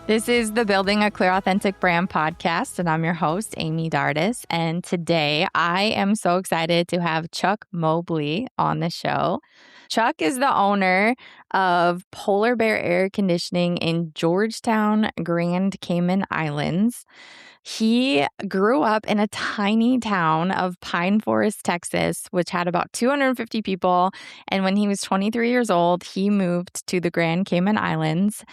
This is the Building a Clear Authentic Brand podcast, and I'm your host, Amy Dardis. And today I am so excited to have Chuck Mobley on the show. Chuck is the owner of Polar Bear Air Conditioning in Georgetown, Grand Cayman Islands. He grew up in a tiny town of Pine Forest, Texas, which had about 250 people. And when he was 23 years old, he moved to the Grand Cayman Islands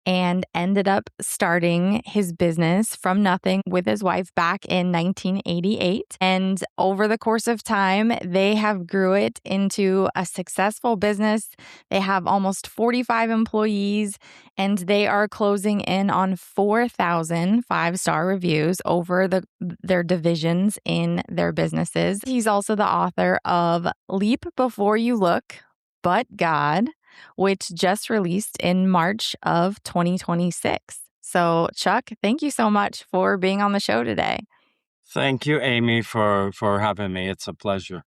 and ended up starting his business from nothing with his wife back in 1988. And over the course of time, they have grew it into a successful business. They have almost 45 employees, and they are closing in on 4,000 five-star reviews over their divisions in their businesses. He's also the author of Leap Before You Look, But God, which just released in March of 2026. So, Chuck, thank you so much for being on the show today. Thank you, Amy, for having me. It's a pleasure.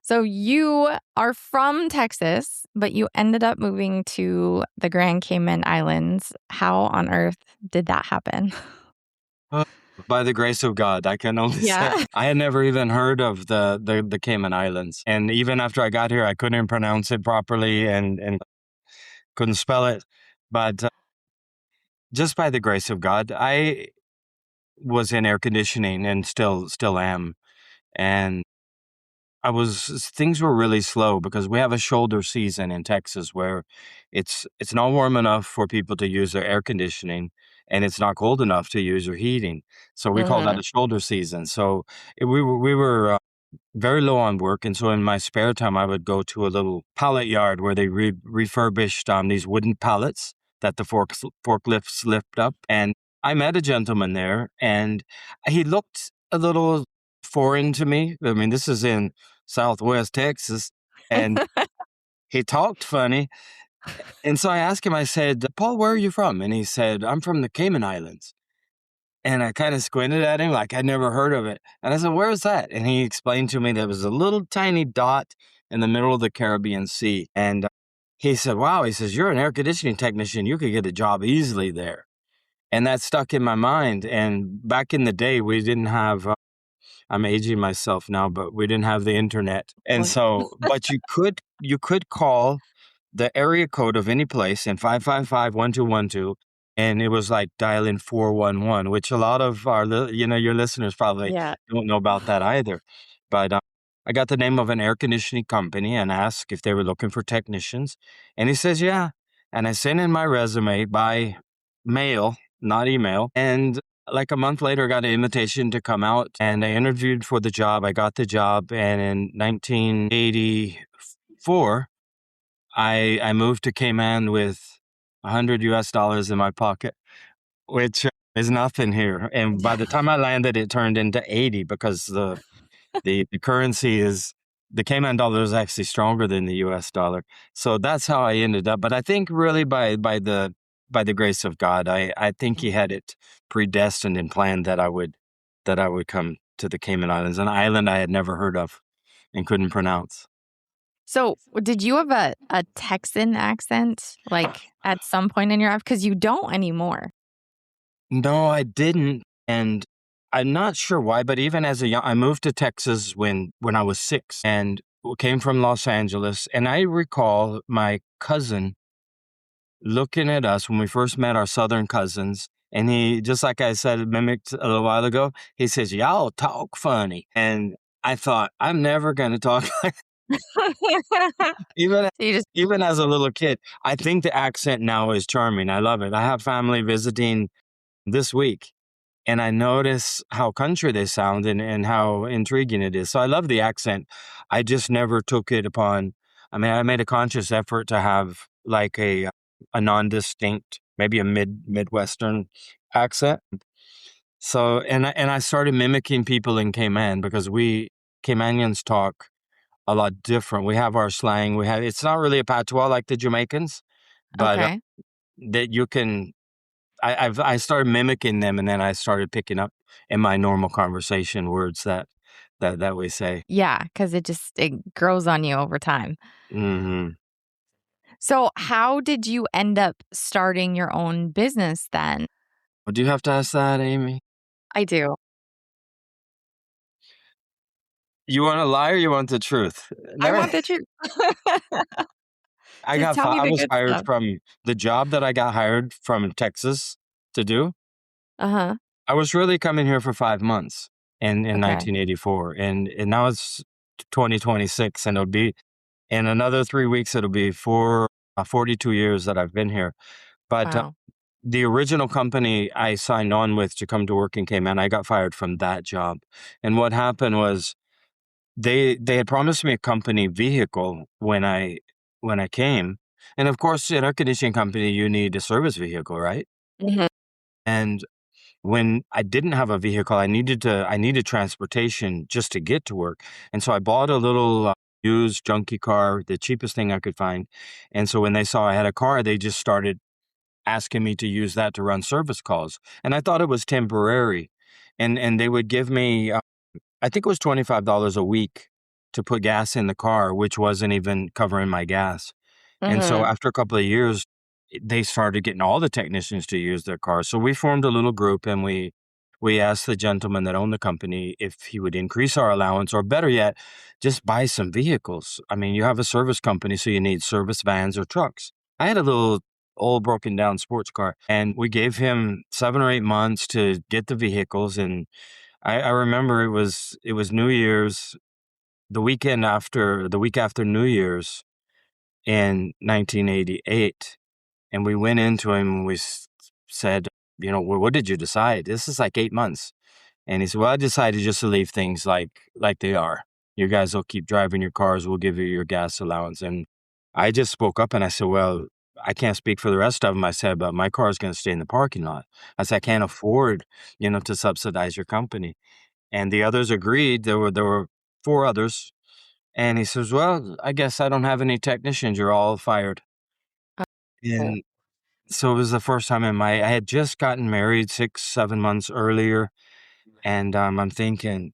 So you are from Texas, but you ended up moving to the Grand Cayman Islands. How on earth did that happen? By the grace of God, I can only say. I had never even heard of the Cayman Islands. And even after I got here, I couldn't pronounce it properly and couldn't spell it. But just by the grace of God, I was in air conditioning and still am. And things were really slow because we have a shoulder season in Texas where it's not warm enough for people to use their air conditioning and it's not cold enough to use their heating. So we call that a shoulder season. So we were very low on work. And so in my spare time, I would go to a little pallet yard where they refurbished these wooden pallets that the forklifts lift up. And I met a gentleman there and he looked a little foreign to me. I mean, this is in Southwest Texas, and he talked funny. And so I asked him, I said, Paul, where are you from? And he said, I'm from the Cayman Islands. And I kind of squinted at him like I'd never heard of it. And I said, where is that? And he explained to me that it was a little tiny dot in the middle of the Caribbean Sea. And he said, wow, he says, you're an air conditioning technician. You could get a job easily there. And that stuck in my mind. And back in the day, we didn't have, I'm aging myself now, but we didn't have the internet. And so, but you could call the area code of any place in 555-1212, and it was like dialing 411, which a lot of your listeners probably don't know about that either. But I got the name of an air conditioning company and asked if they were looking for technicians. And he says, yeah. And I sent in my resume by mail, not email. And like a month later, I got an invitation to come out and I interviewed for the job. I got the job. And in 1984, I moved to Cayman with $100 in my pocket, which is nothing here. And by the time I landed, it turned into 80 because the currency is, the Cayman dollar is actually stronger than the US dollar. So that's how I ended up. But I think really by the grace of God, I think he had it predestined and planned that I would come to the Cayman Islands, an island I had never heard of and couldn't pronounce. So did you have a Texan accent like at some point in your life? Because you don't anymore. No, I didn't. And I'm not sure why, but even as I moved to Texas when I was 6 and came from Los Angeles. And I recall my cousin looking at us when we first met, our Southern cousins. And he, just like I said, mimicked a little while ago, he says, y'all talk funny. And I thought, I'm never going to talk like even as a little kid. I think the accent now is charming. I love it. I have family visiting this week, and I notice how country they sound and how intriguing it is. So I love the accent. I just never took it upon. I mean, I made a conscious effort to have like a non-distinct, maybe a Midwestern accent. So, and I started mimicking people in Cayman because Caymanians talk a lot different. We have our slang. It's not really a patois like the Jamaicans, but that you can. I started mimicking them, and then I started picking up in my normal conversation words that we say. Yeah, because it grows on you over time. Mm-hmm. So how did you end up starting your own business then? Well, do you have to ask that, Amy? I do. You want a lie or you want the truth? I Never. want the truth. I Just got. tell me I the was good hired stuff. from the job that I got hired from Texas to do. Uh-huh. I was really coming here for 5 months in Okay. 1984, and now it's 2026, and it'll be in another 3 weeks. It'll be 42 years that I've been here. But Wow. the original company I signed on with to come to work in Cayman, I got fired from that job. And what happened was they had promised me a company vehicle when I came. And of course, in our conditioning company, you need a service vehicle, right? Mhm. And when I didn't have a vehicle, I needed transportation just to get to work. And so I bought a little used junky car, the cheapest thing I could find. And so when they saw I had a car, they just started asking me to use that to run service calls. And I thought it was temporary. And they would give me I think it was $25 a week to put gas in the car, which wasn't even covering my gas. And so Mhm. after a couple of years, they started getting all the technicians to use their cars. So we formed a little group and we asked the gentleman that owned the company if he would increase our allowance, or better yet, just buy some vehicles. I mean, you have a service company, so you need service vans or trucks. I had a little old broken down sports car, and we gave him 7 or 8 months to get the vehicles. And I remember it was New Year's, the week after New Year's in 1988. And we went into him and said, "Well, what did you decide? This is like 8 months." And he said, "Well, I decided just to leave things like they are. You guys will keep driving your cars. We'll give you your gas allowance." And I just spoke up and I said, "Well, I can't speak for the rest of them." I said, "But my car is going to stay in the parking lot." I said, "I can't afford, to subsidize your company." And the others agreed. There were four others. And he says, "Well, I guess I don't have any technicians. You're all fired." Oh. And so it was the first time I had just gotten married 6, 7 months earlier. And I'm thinking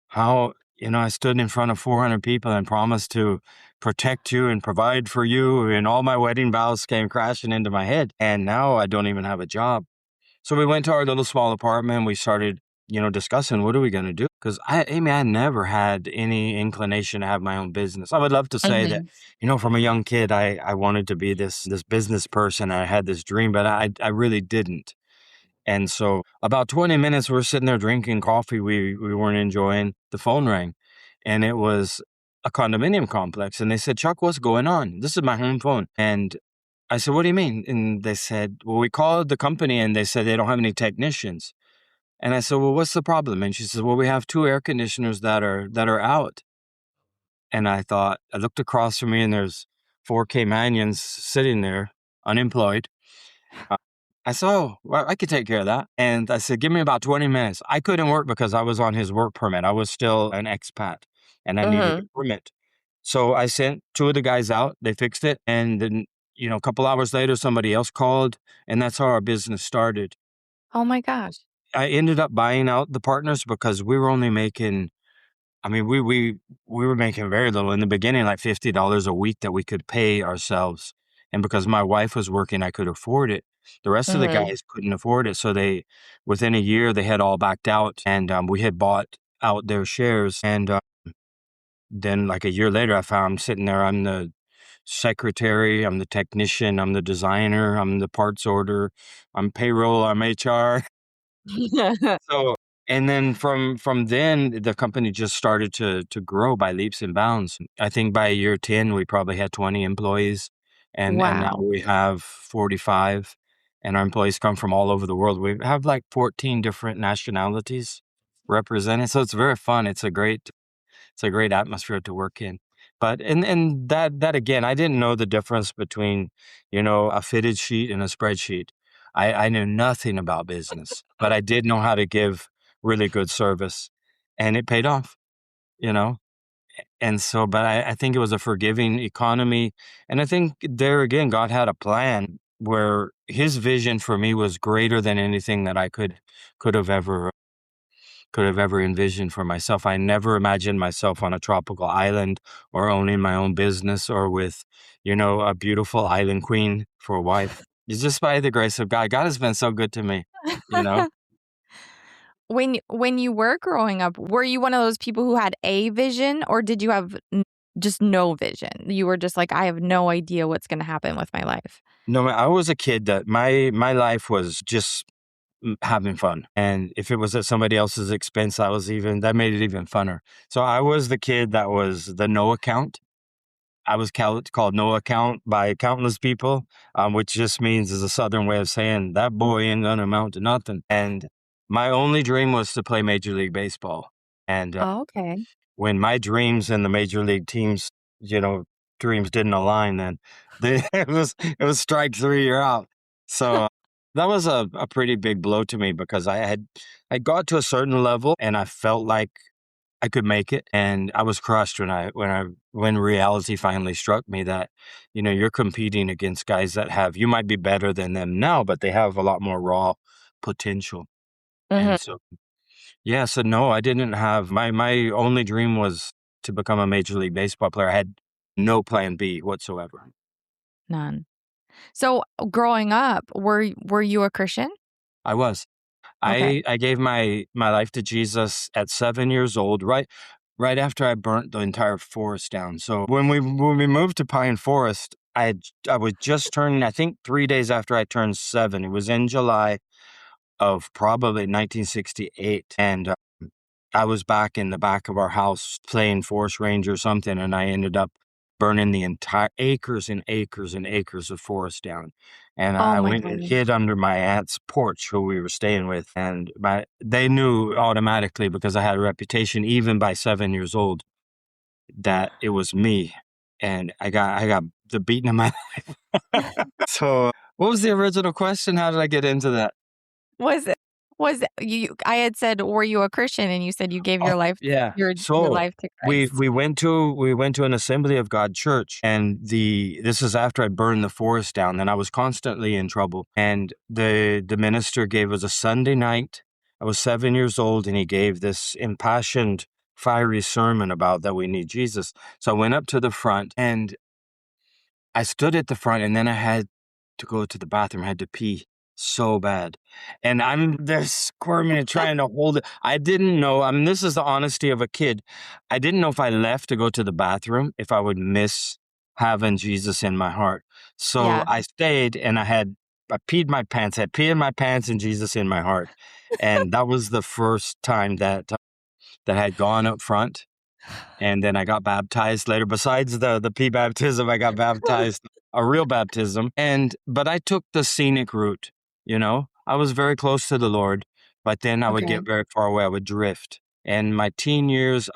how, I stood in front of 400 people and promised to protect you and provide for you. And all my wedding vows came crashing into my head. And now I don't even have a job. So we went to our little small apartment. We started, discussing what are we going to do? Because Amy, I never had any inclination to have my own business. I would love to say that, Mhm. from a young kid, I wanted to be this business person. I had this dream, but I really didn't. And so about 20 minutes, we're sitting there drinking coffee. We weren't enjoying. The phone rang, and it was a condominium complex. And they said, "Chuck, what's going on? This is my home phone." And I said, "What do you mean?" And they said, "Well, we called the company and they said they don't have any technicians." And I said, "Well, what's the problem?" And she says, "Well, we have two air conditioners that are out." And I looked across from me and there's four Caymanians sitting there, unemployed. Uh, I said, "Oh, well, I could take care of that." And I said, "Give me about 20 minutes." I couldn't work because I was on his work permit. I was still an expat and I needed a Mhm. permit. So I sent two of the guys out. They fixed it. And then, a couple hours later, somebody else called, and that's how our business started. Oh my gosh. I ended up buying out the partners because we were only making, I mean, we were making very little in the beginning, like $50 a week that we could pay ourselves. And because my wife was working, I could afford it. The rest of the Mhm. guys couldn't afford it. So within a year, they had all backed out, and we had bought out their shares. And then, like a year later, I found I'm sitting there. I'm the secretary, I'm the technician, I'm the designer, I'm the parts order, I'm payroll, I'm HR. So, and then from then, the company just started to grow by leaps and bounds. I think by year 10, we probably had 20 employees, and now Wow. we have 45, and our employees come from all over the world. We have like 14 different nationalities represented, so it's very fun. It's a great atmosphere to work in. But and that again, I didn't know the difference between, a fitted sheet and a spreadsheet. I knew nothing about business, but I did know how to give really good service, and it paid off, you know? And so, but I think it was a forgiving economy. And I think there again, God had a plan where his vision for me was greater than anything that I could have ever could have ever envisioned for myself. I never imagined myself on a tropical island or owning my own business or with, a beautiful island queen for a wife. It's just by the grace of God. God has been so good to me, you know? When you were growing up, were you one of those people who had a vision, or did you have just no vision? You were just like, I have no idea what's going to happen with my life. No, I was a kid that my life was just having fun. And if it was at somebody else's expense, that made it even funner. So I was the kid that was the no account. I was called no account by countless people, which just means is a Southern way of saying that boy ain't gonna amount to nothing. And my only dream was to play Major League Baseball. And Oh, okay. when my dreams and the Major League teams, dreams didn't align, then it was strike three, you're out. So that was a pretty big blow to me because I got to a certain level and I felt like I could make it, and I was crushed when reality finally struck me that, you're competing against guys that you might be better than them now, but they have a lot more raw potential. And so, yeah, so no, I didn't have my only dream was to become a Major League Baseball player. I had no plan B whatsoever. None. So growing up, were you a Christian? I was. Okay. I gave my life to Jesus at 7 years old, right after I burnt the entire forest down. So when we moved to Pine Forest, I was just turning, I think 3 days after I turned 7. It was in July of probably 1968, and I was back in the back of our house playing Forest Ranger or something, and I ended up burning the entire acres and acres and acres of forest down. And Oh I my went and goodness. hid under my aunt's porch, who we were staying with, and they knew automatically because I had a reputation, even by 7 years old, that it was me, and I got the beating of my life. So, what was the original question? How did I get into that? Was you I had said, were you a Christian? And you said you gave Oh, your life yeah. your So life to we Christ. we went to an Assembly of God church, and this is after I burned the forest down, and I was constantly in trouble. And the minister gave us a Sunday night. I was 7 years old, and he gave this impassioned, fiery sermon about that we need Jesus. So I went up to the front, and I stood at the front, and then I had to go to the bathroom. I had to pee so bad. And I'm there squirming and trying to hold it. I didn't know. I mean, this is the honesty of a kid. I didn't know if I left to go to the bathroom, if I would miss having Jesus in my heart. So Yeah. I stayed, and I peed my pants. I had pee in my pants and Jesus in my heart. And that was the first time that I had gone up front. And then I got baptized later. Besides the pee baptism, I got baptized, a real baptism. But I took the scenic route, I was very close to the Lord, but then I would Okay. get very far away. I would drift. And my teen years,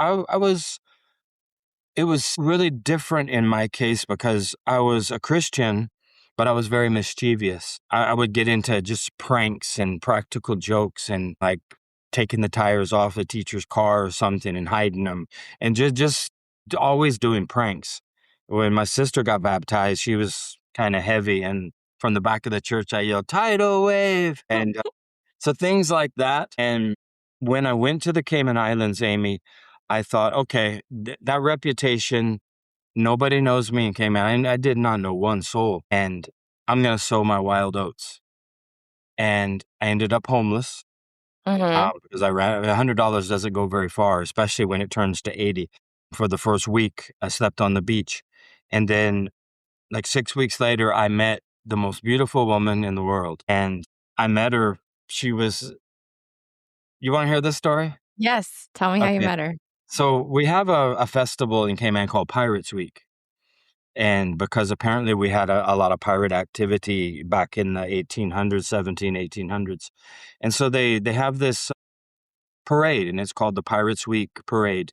it was really different in my case because I was a Christian, but I was very mischievous. I would get into just pranks and practical jokes and like taking the tires off the teacher's car or something and hiding them and just always doing pranks. When my sister got baptized, she was kind of heavy, and from the back of the church, I yelled, "Tidal wave!" And so things like that. And when I went to the Cayman Islands, Amy, I thought, okay, that reputation, nobody knows me in Cayman. I did not know one soul. And I'm going to sow my wild oats. And I ended up homeless because I ran $100 doesn't go very far, especially when it turns to 80. For the first week, I slept on the beach. And then like 6 weeks later, I met the most beautiful woman in the world. And I met her. You want to hear this story? Yes. Tell me how you Okay. met her. So we have a festival in Cayman called Pirates Week. And because apparently we had a lot of pirate activity back in the 1800s, 1800s. And so they have this parade, and it's called the Pirates Week Parade.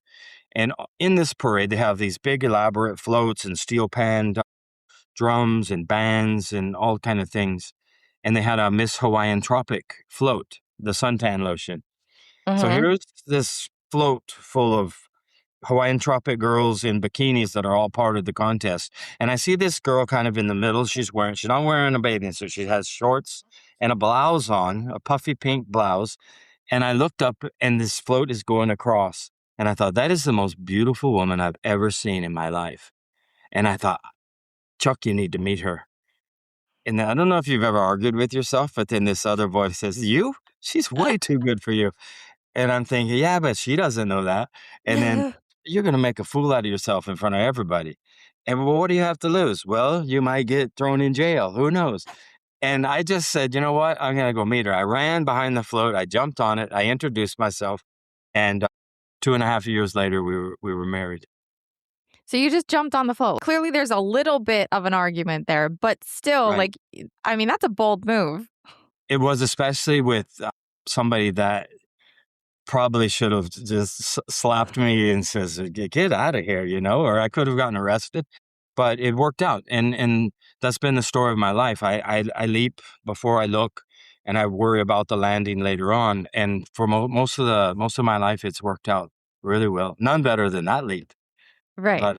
And in this parade, they have these big elaborate floats and steel pan drums and bands and all kind of things. And they had a Miss Hawaiian Tropic float, the suntan lotion. So Mm-hmm. here's this float full of Hawaiian Tropic girls in bikinis that are all part of the contest. And I see this girl kind of in the middle. She's not wearing a bathing suit. She has shorts and a blouse on, a puffy pink blouse. And I looked up and this float is going across. And I thought, that is the most beautiful woman I've ever seen in my life. And I thought, Chuck, you need to meet her. And I don't know if you've ever argued with yourself, but then this other voice says, you? She's way too good for you. And I'm thinking, yeah, but she doesn't know that. And then you're going to make a fool out of yourself in front of everybody. And well, what do you have to lose? Well, you might get thrown in jail. Who knows? And I just said, you know what? I'm going to go meet her. I ran behind the float. I jumped on it. I introduced myself. And 2.5 years later, we were married. So you just jumped on the float. Clearly, there's a little bit of an argument there, but still, Right. that's a bold move. It was, especially with somebody that probably should have just slapped me and says, get out of here, or I could have gotten arrested. But it worked out. And that's been the story of my life. I leap before I look, and I worry about the landing later on. And for most of my life, it's worked out really well. None better than that leap. Right. But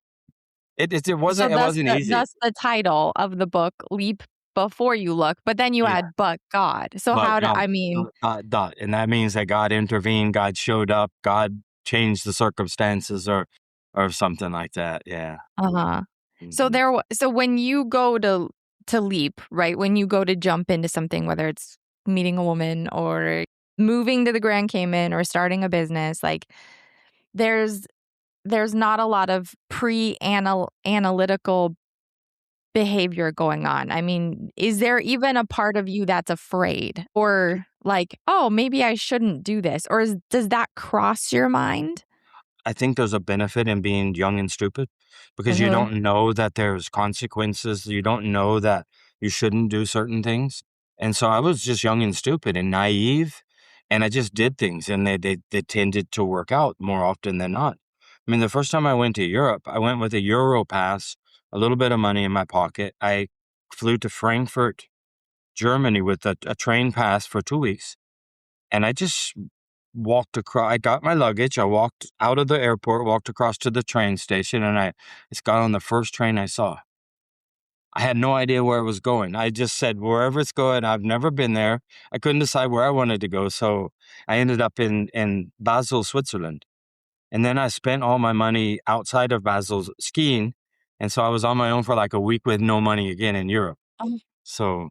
it wasn't easy. That's the title of the book, Leap Before You Look, but then you add but God. So and that means that God intervened, God showed up, God changed the circumstances or something like that. Yeah. Uh-huh. Mm-hmm. So when you go to leap, right? When you go to jump into something, whether it's meeting a woman or moving to the Grand Cayman or starting a business, like there's not a lot of pre-analytical behavior going on. I mean, is there even a part of you that's afraid or like, oh, maybe I shouldn't do this? Or does that cross your mind? I think there's a benefit in being young and stupid because you don't know that there's consequences. You don't know that you shouldn't do certain things. And so I was just young and stupid and naive, and I just did things, and they tended to work out more often than not. I mean, the first time I went to Europe, I went with a Euro pass, a little bit of money in my pocket. I flew to Frankfurt, Germany with a train pass for 2 weeks. And I just walked across. I got my luggage. I walked out of the airport, walked across to the train station, and I just got on the first train I saw. I had no idea where it was going. I just said, wherever it's going, I've never been there. I couldn't decide where I wanted to go. So I ended up in Basel, Switzerland. And then I spent all my money outside of Basel skiing. And so I was on my own for like a week with no money again in Europe. So,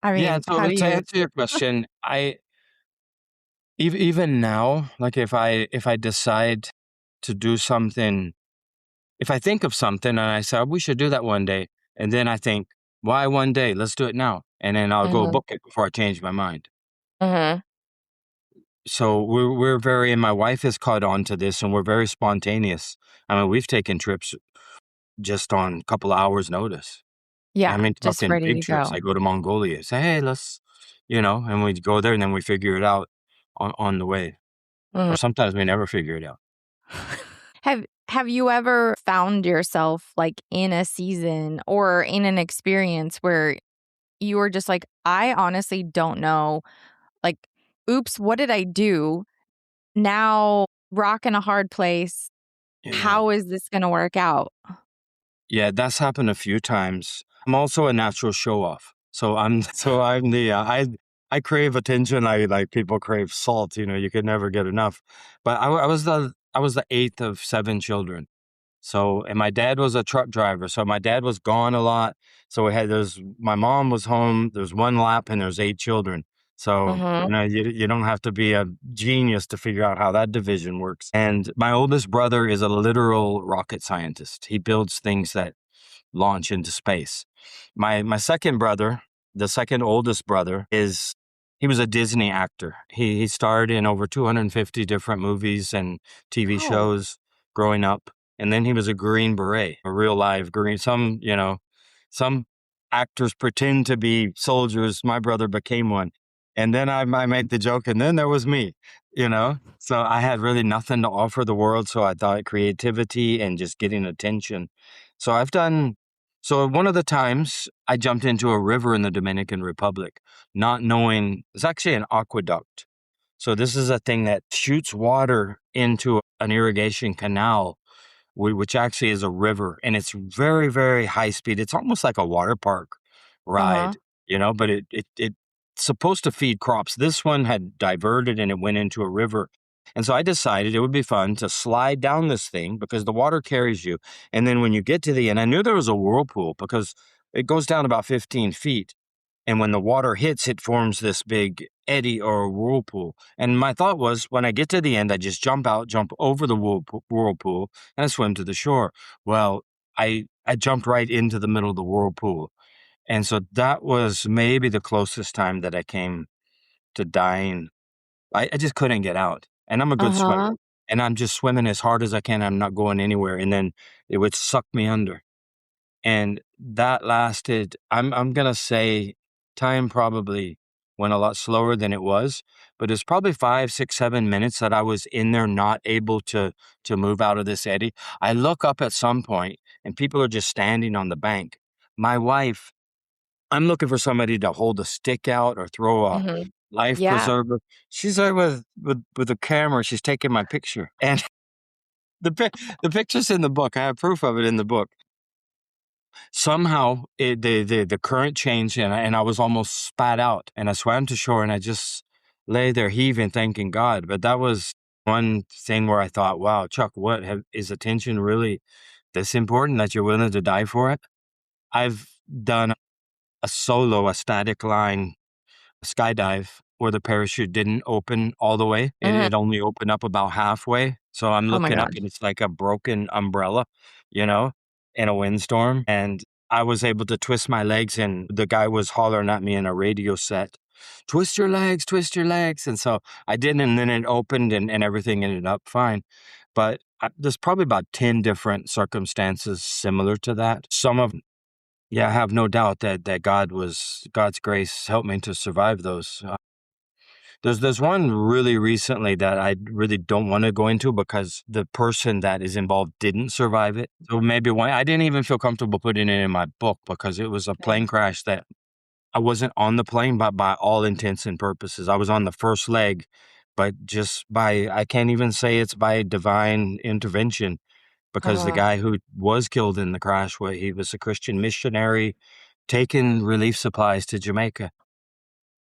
yeah, so how do to you? answer your question, even now, like if I decide to do something, if I think of something and I say, we should do that one day, and then I think, why one day? Let's do it now. And then I'll go book it before I change my mind. So we're very, and my wife has caught on to this, and we're very spontaneous. I mean, we've taken trips just on a couple of hours notice. Yeah, I mean, just talking ready big to trips. go. I go to Mongolia, say, hey, let's, and we go there, and then we figure it out on the way. Or sometimes we never figure it out. Have you ever found yourself like in a season or in an experience where you were just like, I honestly don't know, like, oops, what did I do? Now rock in a hard place. Yeah. How is this going to work out? Yeah, that's happened a few times. I'm also a natural show off. So I'm the I crave attention. I like people crave salt, you could never get enough. But I was the eighth of 7 children. So, and my dad was a truck driver. So my dad was gone a lot. So my mom was home, there's one lap and there's 8 children. So, you don't have to be a genius to figure out how that division works. And my oldest brother is a literal rocket scientist. He builds things that launch into space. My second brother, the second oldest brother, he was a Disney actor. He starred in over 250 different movies and TV shows growing up. And then he was a Green Beret, a real live Green. Some actors pretend to be soldiers. My brother became one. And then I made the joke, and then there was me, So I had really nothing to offer the world. So I thought creativity and just getting attention. So one of the times I jumped into a river in the Dominican Republic, not knowing it's actually an aqueduct. So this is a thing that shoots water into an irrigation canal, which actually is a river, and it's very, very high speed. It's almost like a water park ride, but it supposed to feed crops. This one had diverted and it went into a river. And so I decided it would be fun to slide down this thing because the water carries you. And then when you get to the end, I knew there was a whirlpool because it goes down about 15 feet. And when the water hits, it forms this big eddy or whirlpool. And my thought was, when I get to the end, I just jump out, jump over the whirlpool, and I swim to the shore. Well, I jumped right into the middle of the whirlpool. And so that was maybe the closest time that I came to dying. I just couldn't get out. And I'm a good swimmer. Uh-huh. And I'm just swimming as hard as I can. I'm not going anywhere. And then it would suck me under. And that lasted, I'm gonna say time probably went a lot slower than it was, but it's probably 5, 6, 7 minutes that I was in there not able to move out of this eddy. I look up at some point and people are just standing on the bank. My wife, I'm looking for somebody to hold a stick out or throw a Mhm. life Yeah. preserver. She's there with a camera. She's taking my picture, and the picture's in the book. I have proof of it in the book. Somehow the current changed and I was almost spat out and I swam to shore and I just lay there heaving, thanking God. But that was one thing where I thought, wow, Chuck, is attention really this important that you're willing to die for it? I've done a static line skydive where the parachute didn't open all the way. Mhm. It only opened up about halfway. So I'm Oh my looking up gosh. and it's like a broken umbrella, you know, in a windstorm. And I was able to twist my legs and the guy was hollering at me in a radio set, twist your legs, twist your legs. And so I did, and then it opened and everything ended up fine. But there's probably about 10 different circumstances similar to that. Some of Yeah, I have no doubt that God's grace helped me to survive those. There's one really recently that I really don't wanna go into because the person that is involved didn't survive it. So maybe one I didn't even feel comfortable putting it in my book because it was a Okay. plane crash that I wasn't on the plane, but by all intents and purposes. I was on the first leg, but just by I can't even say it's by divine intervention because the Uh-huh. guy who was killed in the crash, he was a Christian missionary taking relief supplies to Jamaica.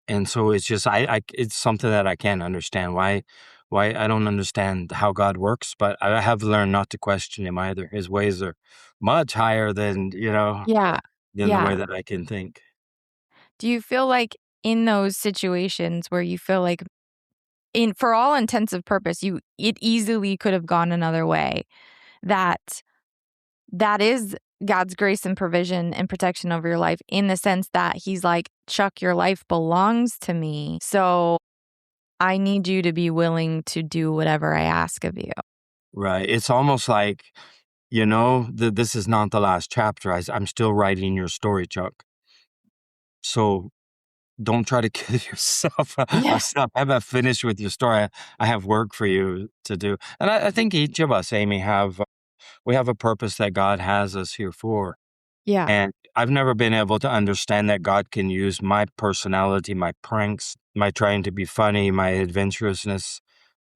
And so it's just it's something that I can't understand why I don't understand how God works, but I have learned not to question him either. His ways are much higher than, Yeah. than the way Yeah. that I can think. Do you feel like in those situations where you feel like in for all intents of purpose, it easily could have gone another way, that that is God's grace and provision and protection over your life in the sense that he's like, "Chuck, your life belongs to me. So I need you to be willing to do whatever I ask of you." Right. It's almost like, this is not the last chapter. I'm still writing your story, Chuck. So don't try to kill yourself. Yeah. I haven't finished with your story. I have work for you to do. And I think each of us, Amy, we have a purpose that God has us here for. Yeah. And I've never been able to understand that God can use my personality, my pranks, my trying to be funny, my adventurousness,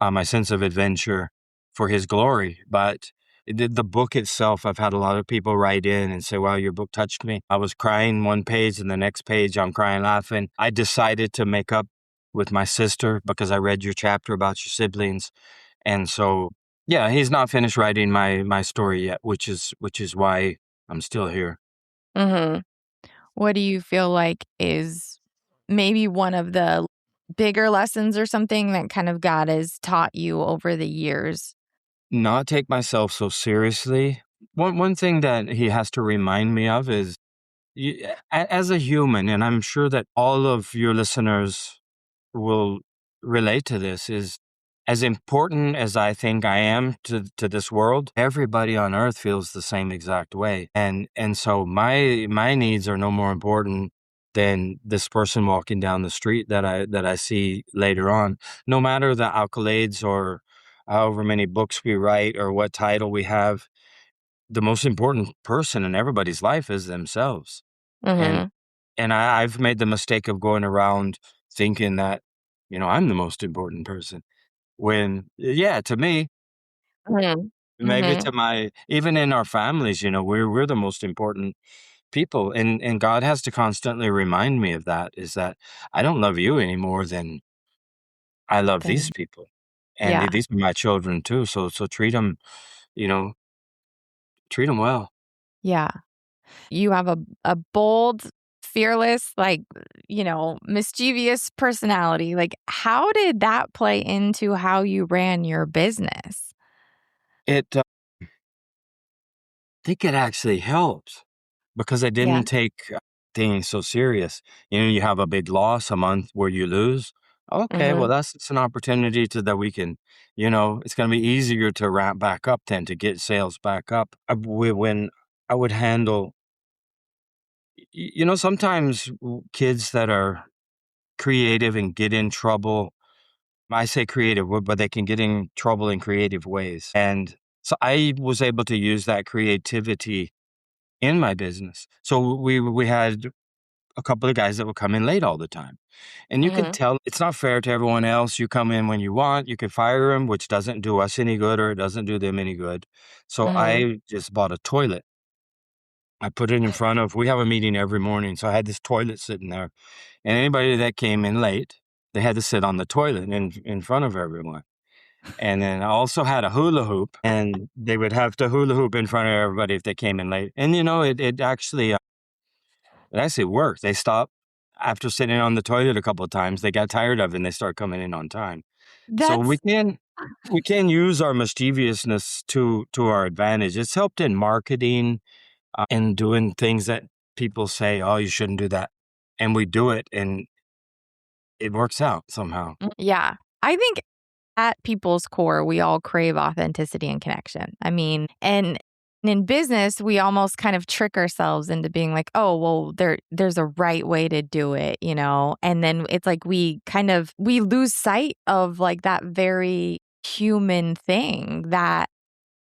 my sense of adventure for his glory. But the book itself, I've had a lot of people write in and say, wow, your book touched me. I was crying one page and the next page I'm crying laughing. I decided to make up with my sister because I read your chapter about your siblings. And so, yeah, he's not finished writing my story yet, which is why I'm still here. Mhm. What do you feel like is maybe one of the bigger lessons or something that kind of God has taught you over the years? Not take myself so seriously. One thing that he has to remind me of is as a human, and I'm sure that all of your listeners will relate to this, is as important as I think I am to this world, everybody on earth feels the same exact way. And so my needs are no more important than this person walking down the street that I see later on. No matter the accolades or however many books we write or what title we have, the most important person in everybody's life is themselves. And Mhm. I've made the mistake of going around thinking that, I'm the most important person. When, yeah, to me, Mhm. maybe Mhm. to my even in our families, we're the most important. people. And God has to constantly remind me of that, is that I don't love you any more than I love these people. And Yeah. these are my children too. So treat them, you know, treat them well. Yeah. You have a bold, fearless, like, mischievous personality. Like, how did that play into how you ran your business? I think it actually helps because I Yeah. didn't take things so serious. You have a big loss a month where you lose. Okay, well, Mhm. it's an opportunity that we can, it's going to be easier to ramp back up then to get sales back up. When I would handle, sometimes kids that are creative and get in trouble. I say creative, but they can get in trouble in creative ways. And so I was able to use that creativity in my business. So we had a couple of guys that would come in late all the time. And you could Mhm. tell it's not fair to everyone else. You come in when you want, you could fire them, which doesn't do us any good or it doesn't do them any good. So Mhm. I just bought a toilet. I put it in front of, we have a meeting every morning. So I had this toilet sitting there. And anybody that came in late, they had to sit on the toilet in front of everyone. And then I also had a hula hoop, and they would have to hula hoop in front of everybody if they came in late. And it actually worked. They stopped after sitting on the toilet a couple of times. They got tired of it and they started coming in on time. So we That's can we can use our mischievousness to our advantage. It's helped in marketing and doing things that people say, "Oh, you shouldn't do that," and we do it, and it works out somehow. yeah. I think at people's core, we all crave authenticity and connection. I mean, and in business, we almost kind of trick ourselves into being like, oh, well, there's a right way to do it, And then it's like we lose sight of like that very human thing that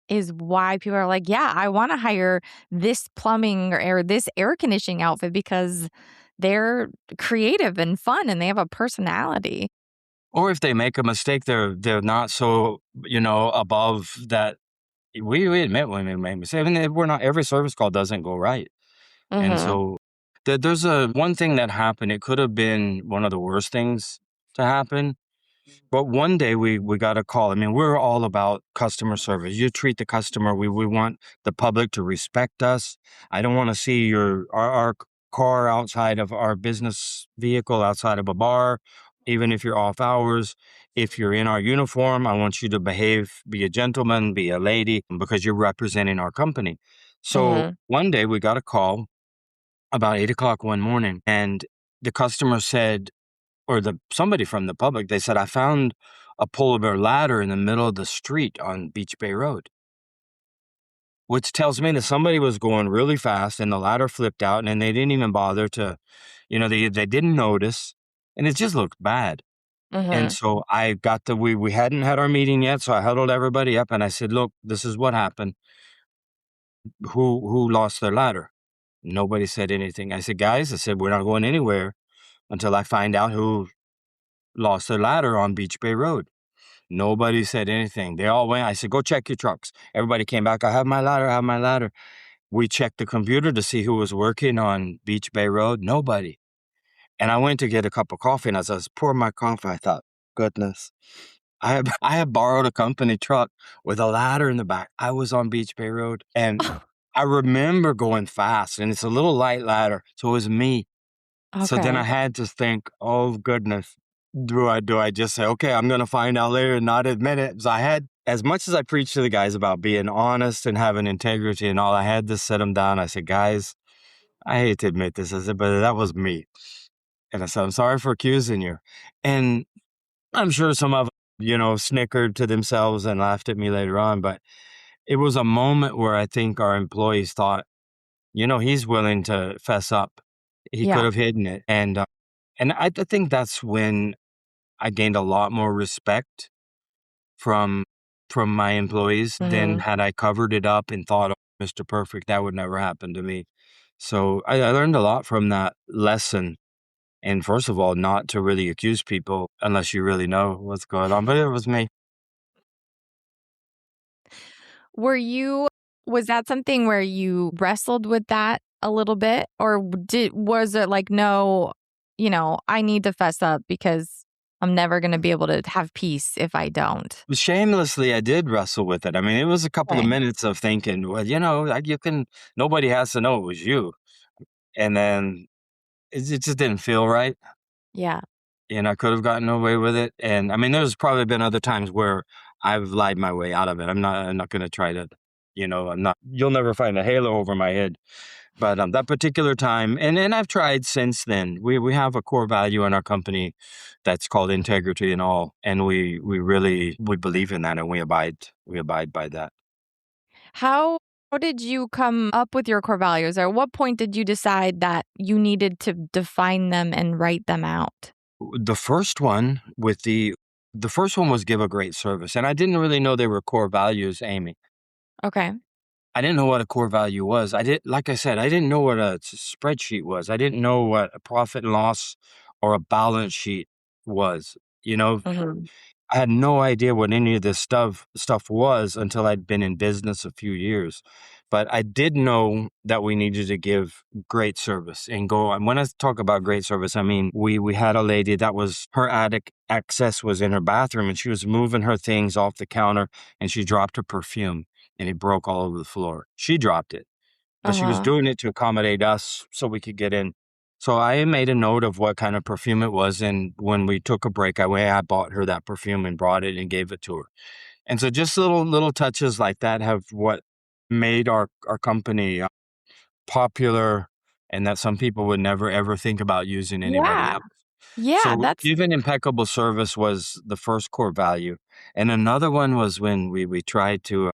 is why people are like, yeah, I want to hire this plumbing or this air conditioning outfit because they're creative and fun and they have a personality. Or if they make a mistake, they're not so, above that. We admit when we make mistakes. I mean, we're not, every service call doesn't go right. And Mhm. so there's a one thing that happened. It could have been one of the worst things to happen. But one day we got a call. I mean, we're all about customer service. You treat the customer. We want the public to respect us. I don't want to see our car outside of our business vehicle, outside of a bar, even if you're off hours. If you're in our uniform, I want you to behave, be a gentleman, be a lady, because you're representing our company. So Mhm. one day we got a call about 8 o'clock one morning, and the customer said, or somebody from the public, they said, I found a polar bear ladder in the middle of the street on Beach Bay Road, which tells me that somebody was going really fast and the ladder flipped out and they didn't even bother to, they didn't notice, and it just looked bad. And Mhm. so I got we hadn't had our meeting yet. So I huddled everybody up and I said, look, this is what happened. Who lost their ladder? Nobody said anything. I said, guys, I said, we're not going anywhere until I find out who lost their ladder on Beach Bay Road. Nobody said anything. They all went. I said, go check your trucks. Everybody came back. I have my ladder. I have my ladder. We checked the computer to see who was working on Beach Bay Road. Nobody. And I went to get a cup of coffee. And as I was pouring my coffee, I thought, goodness, I have borrowed a company truck with a ladder in the back. I was on Beach Bay Road. And I remember going fast. And it's a little light ladder. So it was me. So then I Okay. had to think, oh goodness, do I just say, okay, I'm gonna find out later and not admit it? So I had, as much as I preached to the guys about being honest and having integrity and all, I had to sit them down. I said, guys, I hate to admit this. I said, but that was me. And I said, I'm sorry for accusing you. And I'm sure some of them, snickered to themselves and laughed at me later on. But it was a moment where I think our employees thought, he's willing to fess up. He could Yeah. have hidden it. And I think that's when I gained a lot more respect from from my employees than Mhm. had I covered it up and thought, "Oh, Mr. Perfect, that would never happen to me." So I learned a lot from that lesson. And first of all, not to really accuse people unless you really know what's going on. But it was me. Were you was that something where you wrestled with that a little bit? Or was it like, no, I need to fess up because I'm never going to be able to have peace if I don't? Shamelessly, I did wrestle with it. I mean, it was a couple of Okay. minutes of thinking, well, nobody has to know it was you. And then it just didn't feel right. Yeah. And I could have gotten away with it. And I mean, there's probably been other times where I've lied my way out of it. I'm not going to try to, you'll never find a halo over my head. But that particular time, and I've tried since then. We have a core value in our company that's called integrity and all, and we believe in that, and we abide by that. How did you come up with your core values? Or at what point did you decide that you needed to define them and write them out? The first one was give a great service, and I didn't really know they were core values, Amy. Okay. I didn't know what a core value was. Like I said, I didn't know what a spreadsheet was. I didn't know what a profit and loss or a balance sheet was. You know, Mhm. I had no idea what any of this stuff was until I'd been in business a few years. But I did know that we needed to give great service and go. And when I talk about great service, I mean we had a lady that was her attic access was in her bathroom, and she was moving her things off the counter, and she dropped her perfume, and it broke all over the floor. She dropped it, but she was Uh-huh. doing it to accommodate us so we could get in. So I made a note of what kind of perfume it was, and when we took a break, I bought her that perfume and brought it and gave it to her. And so just little touches like that have what made our company popular, and that some people would never ever think about using anybody Yeah. else. Yeah, So that's even impeccable service was the first core value, and another one was when we tried to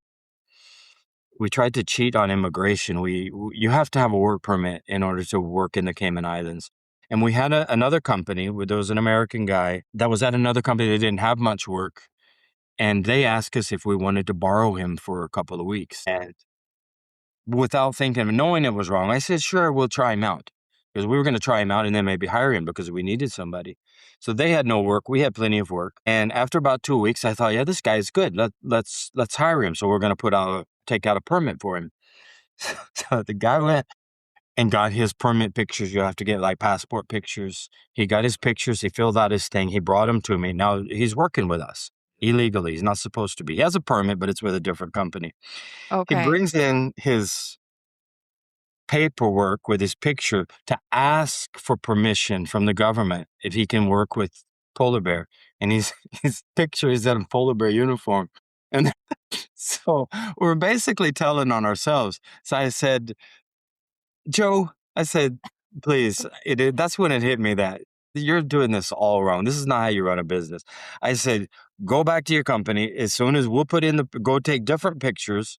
cheat on immigration. You have to have a work permit in order to work in the Cayman Islands. And we had another company where there was an American guy that was at another company that didn't have much work. And they asked us if we wanted to borrow him for a couple of weeks. And without thinking, knowing it was wrong, I said, sure, we'll try him out. Because we were going to try him out and then maybe hire him because we needed somebody. So they had no work. We had plenty of work. And after about 2 weeks, I thought, yeah, this guy's good. Let's hire him. So we're going to take out a permit for him. So the guy went and got his permit pictures. You have to get like passport pictures. He got his pictures. He filled out his thing. He brought them to me. Now he's working with us illegally. He's not supposed to be. He has a permit, but it's with a different company. He okay. brings in his paperwork with his picture to ask for permission from the government if he can work with polar bear. And his picture is in a polar bear uniform. And so we're basically telling on ourselves. So I said, Joe, I said, please, that's when it hit me that you're doing this all wrong. This is not how you run a business. I said, go back to your company as soon as go take different pictures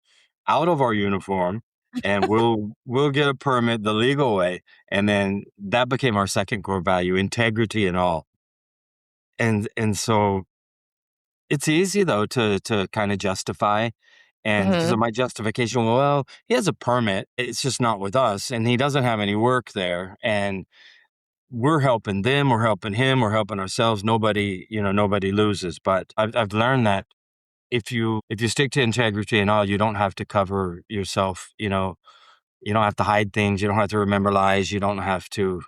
out of our uniform, and we'll get a permit the legal way. And then that became our second core value, integrity and all. And so it's easy though to kind of justify. And so Mhm. my justification, well, he has a permit. It's just not with us, and he doesn't have any work there. And we're helping them, we're helping him, we're helping ourselves. Nobody loses. But I've learned that if you stick to integrity and all, you don't have to cover yourself. You don't have to hide things. You don't have to remember lies. You don't have to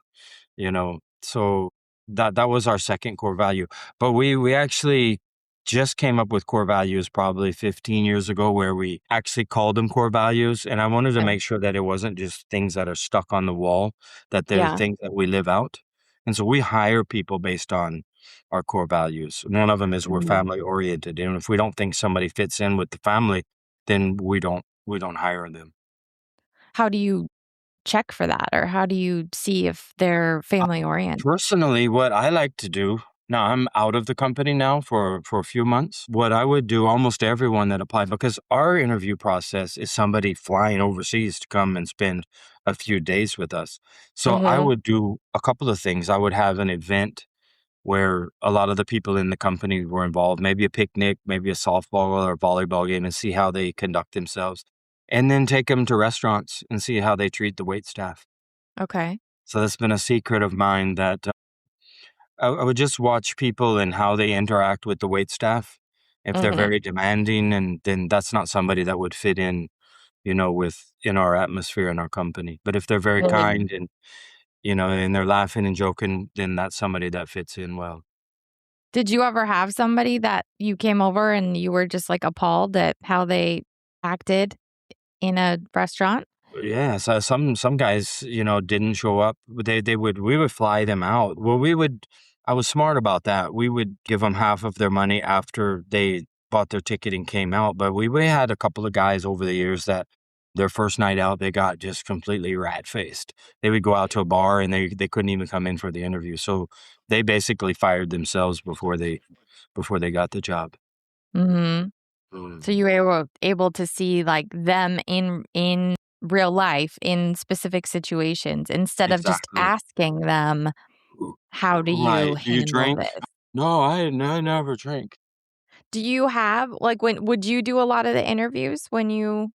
so that was our second core value. But we actually just came up with core values probably 15 years ago, where we actually called them core values. And I wanted to Okay. make sure that it wasn't just things that are stuck on the wall, that they're Yeah. things that we live out. And so we hire people based on our core values. One of them is we're Mhm. family oriented. And if we don't think somebody fits in with the family, then we don't hire them. How do you check for that, or how do you see if they're family oriented? Personally, what I like to do now, I'm out of the company now for a few months. What I would do, almost everyone that applied, because our interview process is somebody flying overseas to come and spend a few days with us. So I Mhm. would do a couple of things. I would have an event where a lot of the people in the company were involved, maybe a picnic, maybe a softball or a volleyball game, and see how they conduct themselves. And then take them to restaurants and see how they treat the wait staff. Okay. So that's been a secret of mine that I would just watch people and how they interact with the wait staff. If they're Mhm. very demanding, and then that's not somebody that would fit in in our atmosphere and our company. But if they're very kind and, and they're laughing and joking, then that's somebody that fits in well. Did you ever have somebody that you came over and you were just like appalled at how they acted in a restaurant? Yeah, so some guys, didn't show up. We would fly them out. Well, I was smart about that. We would give them half of their money after they bought their ticket and came out. But we had a couple of guys over the years that their first night out, they got just completely rat-faced. They would go out to a bar and they couldn't even come in for the interview. So they basically fired themselves before they got the job. Mhm. So Mm, you were able to see, like, them in real life, in specific situations, instead of just exactly. asking them, "How do you Right. Do you handle drink? this?" No, I never drink. Do you have like, when would you do a lot of the interviews when you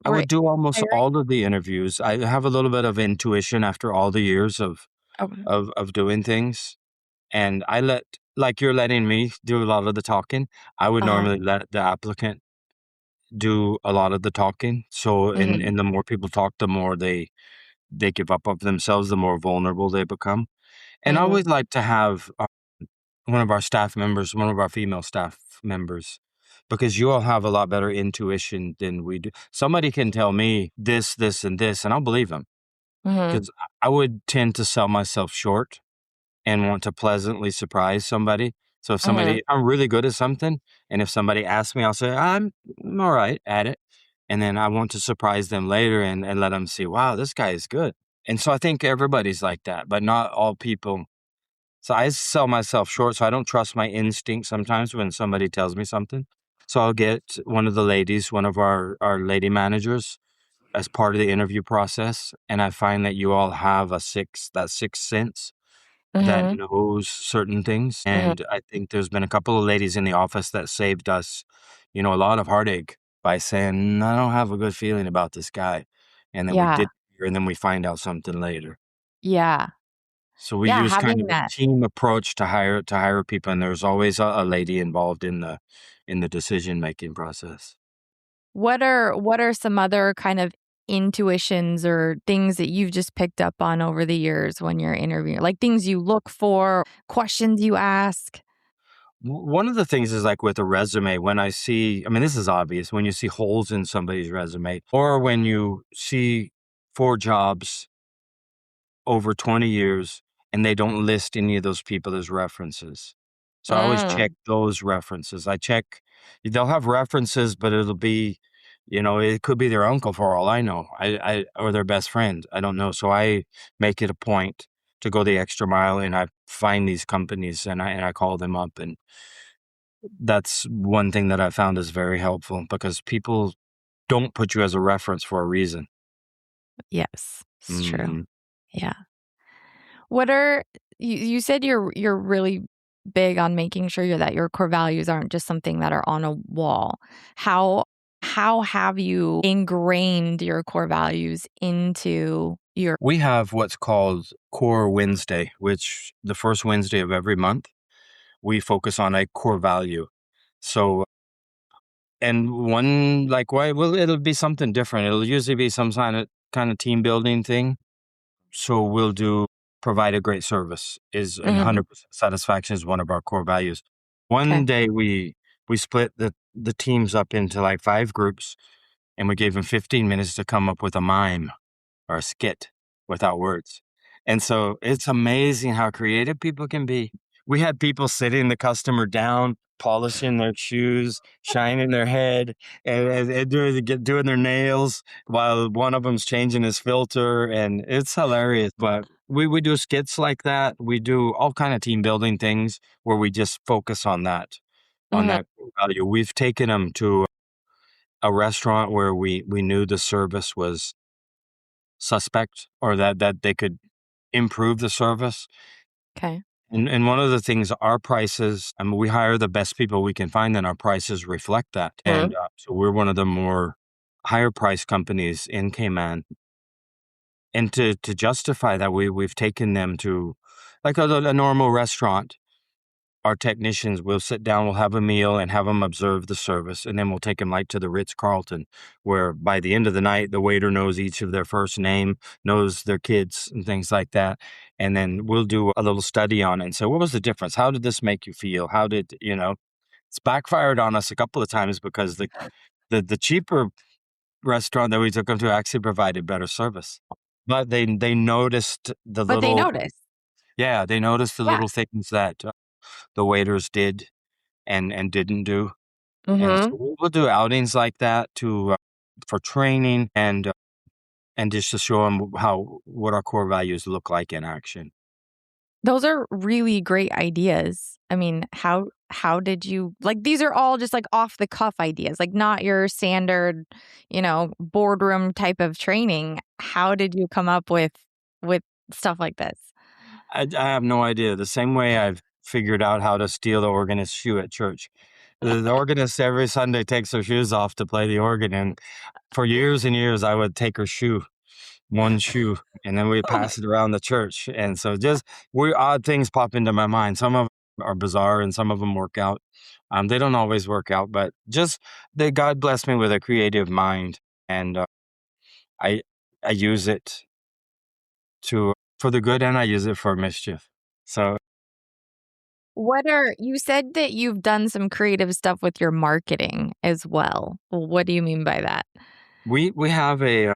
I were would do almost hiring? all of the interviews. I have a little bit of intuition after all the years of Okay. of doing things, and I let like you're letting me do a lot of the talking. I would Uh-huh. normally let the applicant do a lot of the talking. So, Mhm. and the more people talk, the more they give up of themselves, the more vulnerable they become. And I Mhm. always like to have one of our staff members, one of our female staff members, because you all have a lot better intuition than we do. Somebody can tell me this, this, and this, and I'll believe them Mhm. because I would tend to sell myself short and want to pleasantly surprise somebody. So if Mhm. I'm really good at something, and if somebody asks me, I'll say, I'm all right at it. And then I want to surprise them later and let them see, wow, this guy is good. And so I think everybody's like that, but not all people. So I sell myself short, so I don't trust my instinct sometimes when somebody tells me something. So I'll get one of the ladies, one of our lady managers as part of the interview process, and I find that you all have that sixth sense that Mhm. knows certain things, Mhm. and I think there's been a couple of ladies in the office that saved us, a lot of heartache by saying, "I don't have a good feeling about this guy," and then we Yeah. did, and then we find out something later. Yeah. So we Yeah, use kind having of a that. team approach to hire people, and there's always a lady involved in the decision-making process. What are some other kind of intuitions or things that you've just picked up on over the years when you're interviewing? Like things you look for, questions you ask? One of the things is like with a resume, when I mean, this is obvious, when you see holes in somebody's resume, or when you see 4 jobs over 20 years and they don't list any of those people as references. So I always check Mm. those references. They'll have references, but it'll be, it could be their uncle for all I know. Or their best friend. I don't know. So I make it a point to go the extra mile and I find these companies and I call them up. And that's one thing that I found is very helpful because people don't put you as a reference for a reason. Yes, it's true. Mhm. Yeah. What are you said you're really big on making sure that your core values aren't just something that are on a wall. How how have you ingrained your core values into your We have what's called Core Wednesday, which the first Wednesday of every month, we focus on a core value. So, and one like why? Well, it'll be something different. It'll usually be some kind of team building thing. So we'll do provide a great service is and Mhm. 100% satisfaction is one of our core values. One 'Kay. day we split the teams up into like 5 groups, and we gave them 15 minutes to come up with a mime or a skit without words. And so it's amazing how creative people can be. We had people sitting the customer down, polishing their shoes, shining their head, and doing their nails while one of them's changing his filter. And it's hilarious. But we do skits like that. We do all kind of team building things where we just focus on Mhm. that value. We've taken them to a restaurant where we knew the service was suspect or that they could improve the service. 'Kay. And one of the things, our prices, I mean, we hire the best people we can find, and our prices reflect that. And Mhm. so we're one of the more higher price companies in Cayman. And to justify that, we've taken them to like a normal restaurant. our technicians will sit down, we'll have a meal and have them observe the service. And then we'll take them like to the Ritz-Carlton, where by the end of the night, the waiter knows each of their first name, knows their kids and things like that. And then we'll do a little study on it and say, what was the difference? How did this make you feel? How did, it's backfired on us a couple of times because the cheaper restaurant that we took them to actually provided better service. But they noticed the But they little, noticed. yeah, they noticed the Yeah. little things that the waiters did and didn't do. And so we'll do outings like that for training and just to show them what our core values look like in action. Those are really great ideas. I mean, how did you, like, these are all just like off the cuff ideas, like not your standard, boardroom type of training. How did you come up with stuff like this? I have no idea. The same way I've figured out how to steal the organist's shoe at church. The organist every Sunday takes her shoes off to play the organ, and for years and years I would take her shoe, one shoe, and then we'd pass it around the church. And so just odd things pop into my mind. Some of them are bizarre and some of them work out. They don't always work out, but just that God blessed me with a creative mind, and I use it for the good and I use it for mischief. So You said that you've done some creative stuff with your marketing as well. What do you mean by that? we have a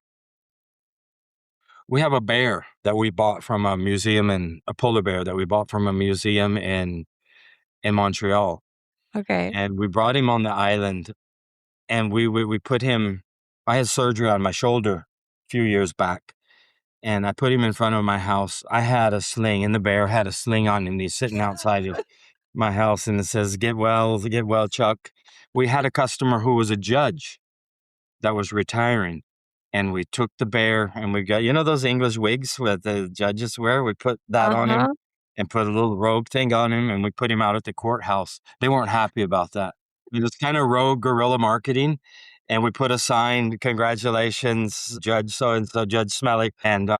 bear that we bought from a museum, and a polar bear that we bought from a museum in Montreal. Okay. And we brought him on the island, and we put him. I had surgery on my shoulder a few years back, and I put him in front of my house. I had a sling, and the bear had a sling on him. He's sitting outside of my house, and it says, get well, Chuck. We had a customer who was a judge that was retiring, and we took the bear and we got, those English wigs that the judges wear? We put that on him and put a little robe thing on him, and we put him out at the courthouse. They weren't happy about that. It was kind of rogue guerrilla marketing. And we put a sign, congratulations, Judge so-and-so, Judge Smelly. And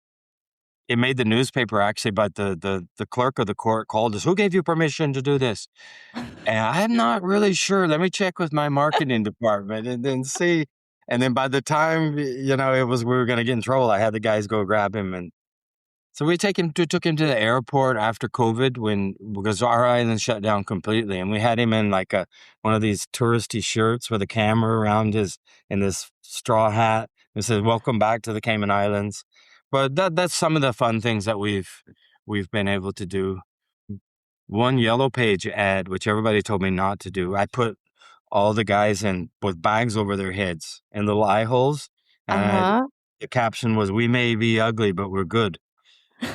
it made the newspaper, actually, but the clerk of the court called us. Who gave you permission to do this? And I'm not really sure. Let me check with my marketing department and then see. And then by the time, we were going to get in trouble, I had the guys go grab him. And so we took him to the airport after COVID because our island shut down completely. And we had him in like one of these touristy shirts with a camera around in this straw hat. It says, welcome back to the Cayman Islands. But that's some of the fun things that we've been able to do. One Yellow Page ad, which everybody told me not to do, I put all the guys in with bags over their heads and little eye holes. And the caption was, we may be ugly, but we're good.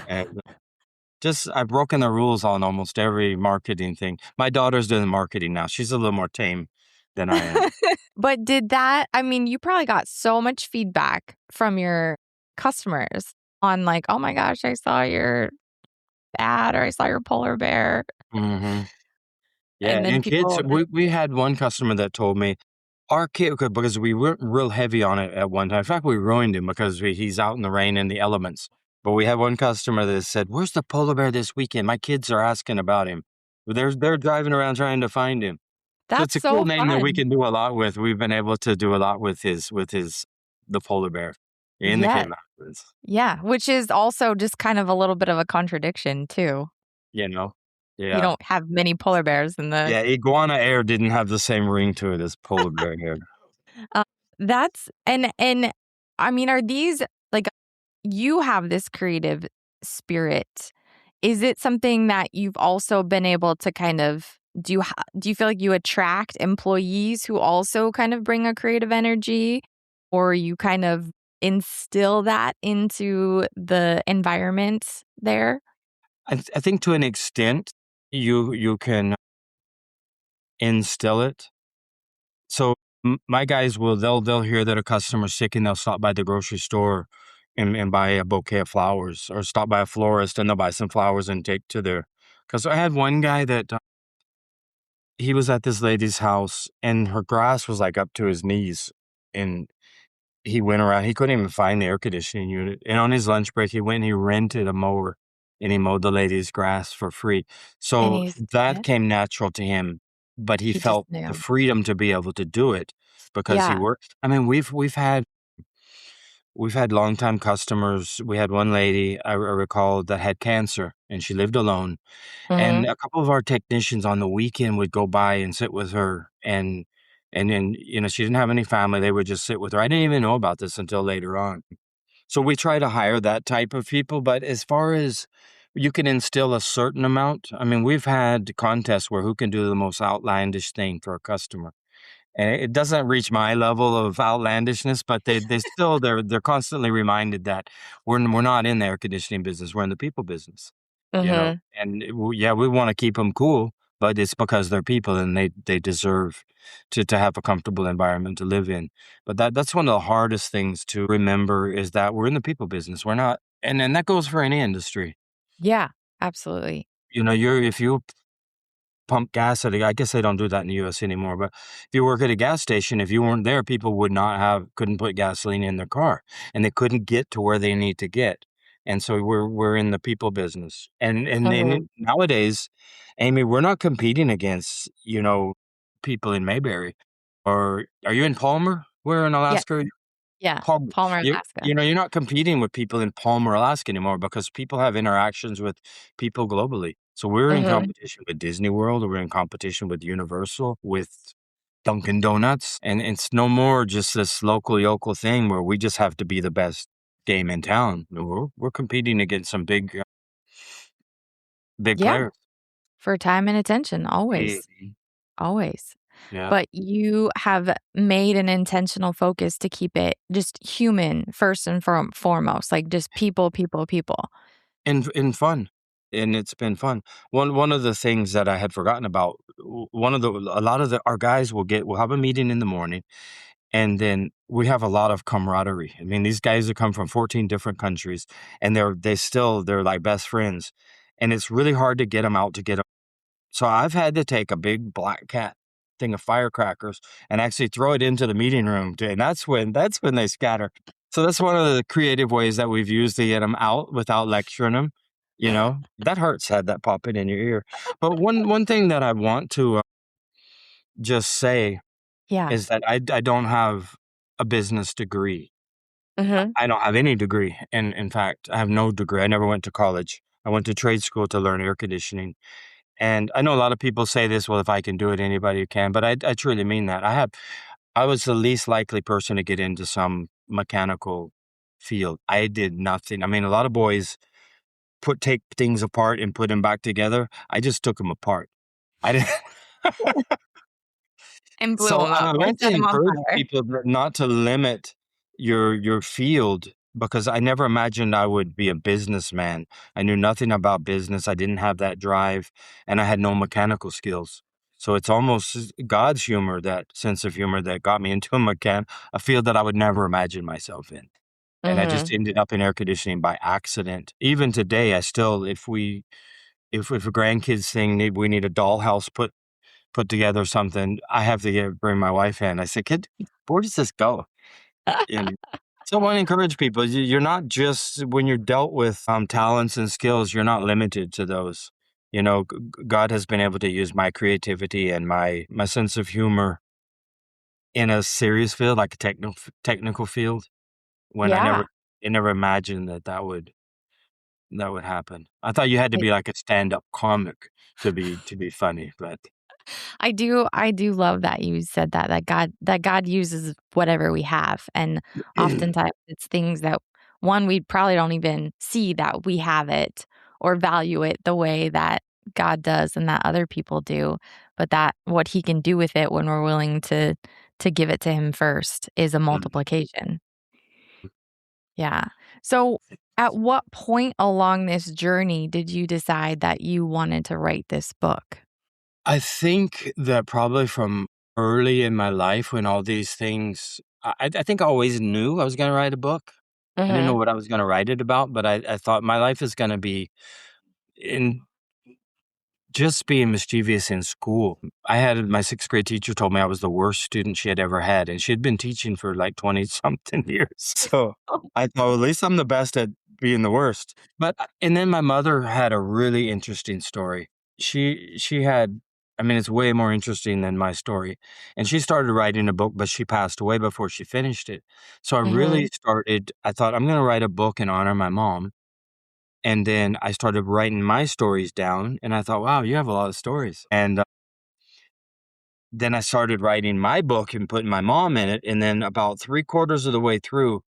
And I've broken the rules on almost every marketing thing. My daughter's doing marketing now. She's a little more tame than I am. But you probably got so much feedback from your customers on like, oh my gosh, I saw your ad or I saw your polar bear. Mm-hmm. Yeah, and kids, we had one customer that told me, our kid, because we weren't real heavy on it at one time. In fact, we ruined him because he's out in the rain and the elements. But we had one customer that said, where's the polar bear this weekend? My kids are asking about him. They're driving around trying to find him. That's so it's a cool name that we can do a lot with. We've been able to do a lot with the polar bear in the Cayman Islands. Yeah, which is also just kind of a little bit of a contradiction too. Yeah. You don't have many polar bears in the... Yeah, iguana hair didn't have the same ring to it as polar bear hair. Are these, like, you have this creative spirit. Is it something that you've also been able to kind of, do you feel like you attract employees who also kind of bring a creative energy, or you kind of instill that into the environment there? I think to an extent you can instill it. So my guys they'll hear that a customer's sick and they'll stop by the grocery store and buy a bouquet of flowers, or stop by a florist and they'll buy some flowers and take to their... Because I had one guy that he was at this lady's house and her grass was like up to his knees, and he went around, he couldn't even find the air conditioning unit. And on his lunch break, he went and he rented a mower and he mowed the lady's grass for free. And So he's that yeah, came natural to him, but he he just felt the knew. freedom to be able to do it because he Yeah. worked. I mean, we've had longtime customers. We had one lady I recall that had cancer, and she lived alone. And Mhm. a couple of our technicians on the weekend would go by and sit with her, and then, she didn't have any family. They would just sit with her. I didn't even know about this until later on. So we try to hire that type of people, but as far as you can instill a certain amount, I mean, we've had contests where who can do the most outlandish thing for a customer. And it doesn't reach my level of outlandishness, but they're constantly reminded that we're not in the air conditioning business, we're in the people business, Mhm. and yeah, we wanna keep them cool, but it's because they're people and they deserve to have a comfortable environment to live in. But that's one of the hardest things to remember is that we're in the people business, we're not, and that goes for any industry. Yeah, absolutely. If you pump gas at I guess they don't do that in the US anymore, but if you work at a gas station, if you weren't there, people couldn't put gasoline in their car, and they couldn't get to where they need to get. And so we're in the people business. Mhm. Nowadays, Amy, we're not competing against, people in Mayberry. Or are you in Palmer? Where in Yes. Alaska? Yeah. Palmer. Palmer, You Alaska. you know, you're not competing with people in Palmer, Alaska anymore because people have interactions with people globally. So we're in Mhm. competition with Disney World, or we're in competition with Universal, with Dunkin' Donuts, and it's no more just this local yokel thing where we just have to be the best game in town. We're competing against some big Yeah, players. for time and attention, always, Mhm. always. Yeah. But you have made an intentional focus to keep it just human first and foremost, like just people, people, people. And fun, and it's been fun. One of the things that I had forgotten about, one of the a lot of our guys we'll have a meeting in the morning, and then we have a lot of camaraderie. I mean, these guys that come from 14 different countries, and they're like best friends, and it's really hard to get them out to get 'em. So I've had to take a big black cat thing of firecrackers and actually throw it into the meeting room, and that's when they scatter. So that's one of the creative ways that we've used to get them out without lecturing them. That hurts had that popping in your ear. But one thing that I want to just say Yeah. is that I don't have a business degree. Mhm. I don't have any degree. And in fact, I have no degree. I never went to college. I went to trade school to learn air conditioning. And I know a lot of people say this, well, if I can do it, anybody can. But I truly mean that. I was the least likely person to get into some mechanical field. I did nothing. I mean, a lot of boys take things apart and put them back together. I just took them apart. I didn't. And blew So them up I or want to set them on encourage fire. people not to limit your field, because I never imagined I would be a businessman. I knew nothing about business. I didn't have that drive, and I had no mechanical skills. So it's almost God's humor, that sense of humor that got me into a field that I would never imagine myself in. And I just Mhm. ended up in air conditioning by accident. Even today, I still, if a grandkids thing we need a dollhouse put together something, I have to bring my wife in. I said, "Kid, where does this go?" And so I want to encourage people. You're not just when you're dealt with talents and skills, you're not limited to those. God has been able to use my creativity and my sense of humor in a serious field, like a technical field, when Yeah. I never imagined that would happen. I thought you had to I be like a stand-up comic to be funny, but I do love that you said that God uses whatever we have, and oftentimes it's things that, one, we probably don't even see that we have it or value it the way that God does and that other people do, but that what he can do with it when we're willing to give it to him first is a multiplication. Yeah. So, at what point along this journey did you decide that you wanted to write this book? I think that probably from early in my life when all these things, I think I always knew I was going to write a book. I didn't know Mhm. what I was going to write it about, but I thought my life is going to be in just being mischievous in school. I had my sixth grade teacher told me I was the worst student she had ever had, and she had been teaching for like 20 something years. So I thought, well, at least I'm the best at being the worst. But and then my mother had a really interesting story. She had, I mean, it's way more interesting than my story. And she started writing a book, but she passed away before she finished it. So I thought, I'm going to write a book in honor of my mom. And then I started writing my stories down, and I thought, wow, you have a lot of stories. And then I started writing my book and putting my mom in it. And then about 3/4 of the way through,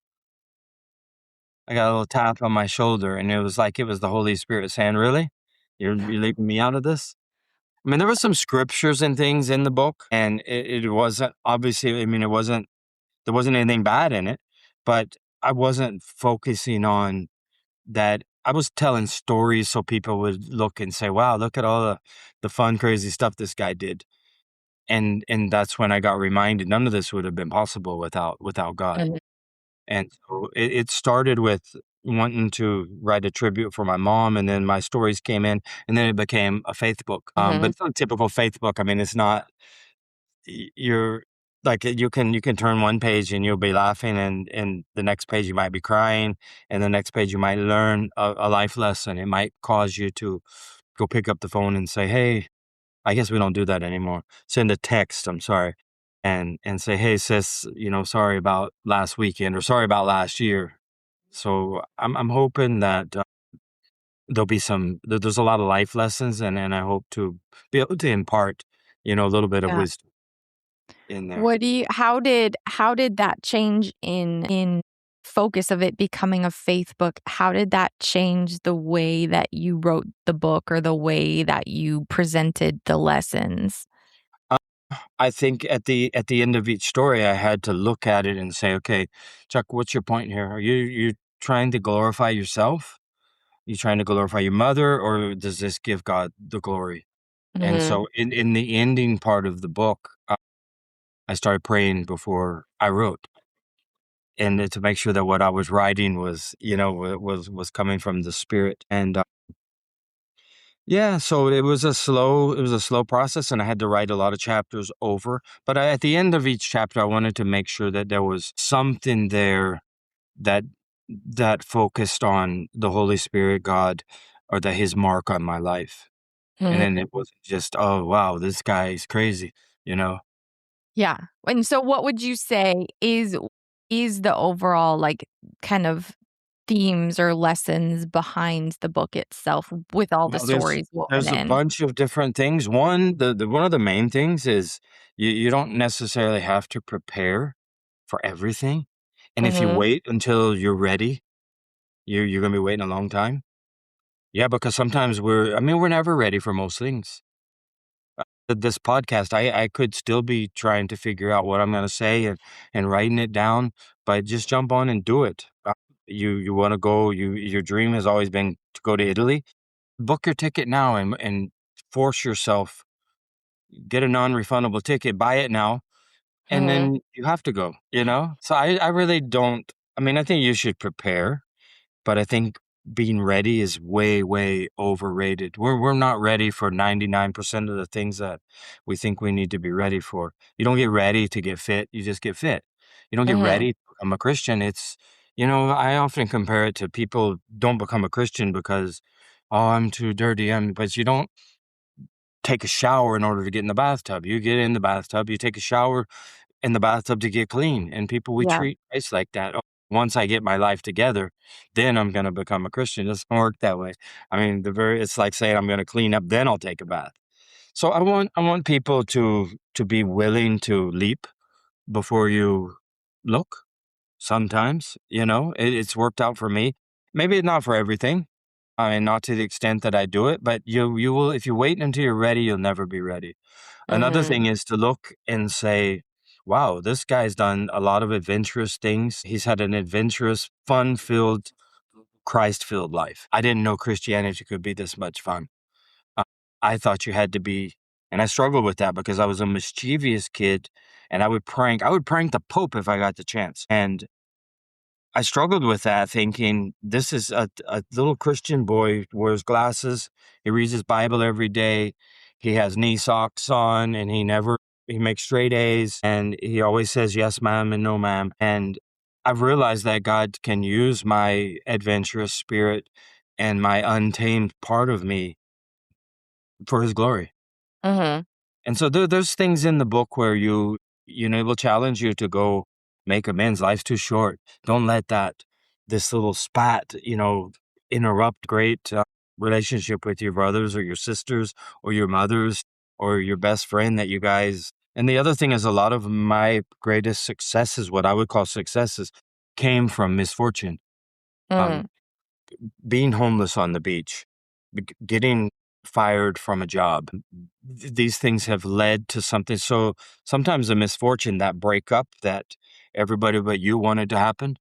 I got a little tap on my shoulder, and it was like it was the Holy Spirit saying, really? You're leaving me out of this? I mean, there was some scriptures and things in the book, and it wasn't, obviously, I mean, there wasn't anything bad in it, but I wasn't focusing on that. I was telling stories so people would look and say, wow, look at all the fun, crazy stuff this guy did. And that's when I got reminded none of this would have been possible without God. Mhm. And so it started with wanting to write a tribute for my mom, and then my stories came in, and then it became a faith book. But it's not a typical faith book. I mean, it's not, you're like, you can turn one page and you'll be laughing, and the next page you might be crying, and the next page you might learn a life lesson. It might cause you to go pick up the phone and say, hey, I guess we don't do that anymore. Send a text, I'm sorry, and say, hey sis, sorry about last weekend, or sorry about last year. So I'm hoping that there'll be there's a lot of life lessons, and I hope to be able to impart, a little bit of Yeah. wisdom in there. How did that change in focus of it becoming a faith book? How did that change the way that you wrote the book or the way that you presented the lessons? I think at the end of each story, I had to look at it and say, okay, Chuck, what's your point here? Are you trying to glorify yourself? You trying to glorify your mother, or does this give God the glory? And Mhm. so in the ending part of the book, I started praying before I wrote, and to make sure that what I was writing was, was coming from the Spirit. And yeah, so it was a slow process, and I had to write a lot of chapters over. But at the end of each chapter, I wanted to make sure that there was something there that that focused on the Holy Spirit, God, or that His mark on my life. And Mhm. then it wasn't just, oh wow, this guy is crazy, you know. Yeah. And so what would you say is the overall, like, kind of themes or lessons behind the book itself with all the Well, there's stories woven there's a in? bunch of different things. One of the main things is you don't necessarily have to prepare for everything. And if you Mhm. wait until you're ready, you're gonna be waiting a long time. Yeah, because sometimes we're never ready for most things. This podcast, I could still be trying to figure out what I'm gonna say, and writing it down, but just jump on and do it. You wanna go, your dream has always been to go to Italy. Book your ticket now, and force yourself, get a non-refundable ticket, buy it now, and Mhm. then you have to go, you know? So I really don't, I mean, I think you should prepare, but I think being ready is way, way overrated. We're not ready for 99% of the things that we think we need to be ready for. You don't get ready to get fit, you just get fit. You don't get Mhm. ready to become a Christian. I often compare it to people don't become a Christian because, oh, I'm too dirty. But you don't take a shower in order to get in the bathtub. You get in the bathtub, you take a shower in the bathtub to get clean. And people, we Yeah. treat Christ like that. Oh, once I get my life together, then I'm gonna become a Christian. It doesn't work that way. I mean, it's like saying I'm gonna clean up, then I'll take a bath. So I want people to be willing to leap before you look. Sometimes, it's worked out for me. Maybe not for everything. I mean, not to the extent that I do it, but you will, if you wait until you're ready, you'll never be ready. Another Mhm. thing is to look and say, wow, this guy's done a lot of adventurous things. He's had an adventurous, fun-filled, Christ-filled life. I didn't know Christianity could be this much fun. Uh, I thought you had to be, and I struggled with that because I was a mischievous kid, and I would prank the Pope if I got the chance. And I struggled with that, thinking this is a little Christian boy, wears glasses, he reads his Bible every day, he has knee socks on, and he makes straight A's, and he always says yes, ma'am, and no, ma'am. And I've realized that God can use my adventurous spirit and my untamed part of me for his glory. Mm-hmm. And so there's things in the book where it will challenge you to go make amends. Life's too short. Don't let this little spat, interrupt great relationship with your brothers or your sisters or your mothers or your best friend that you guys. And the other thing is, a lot of my greatest successes, what I would call successes, came from misfortune. Um, Mm. being homeless on the beach, getting fired from a job. These things have led to something. So sometimes a misfortune, that breakup that everybody but you wanted to happen,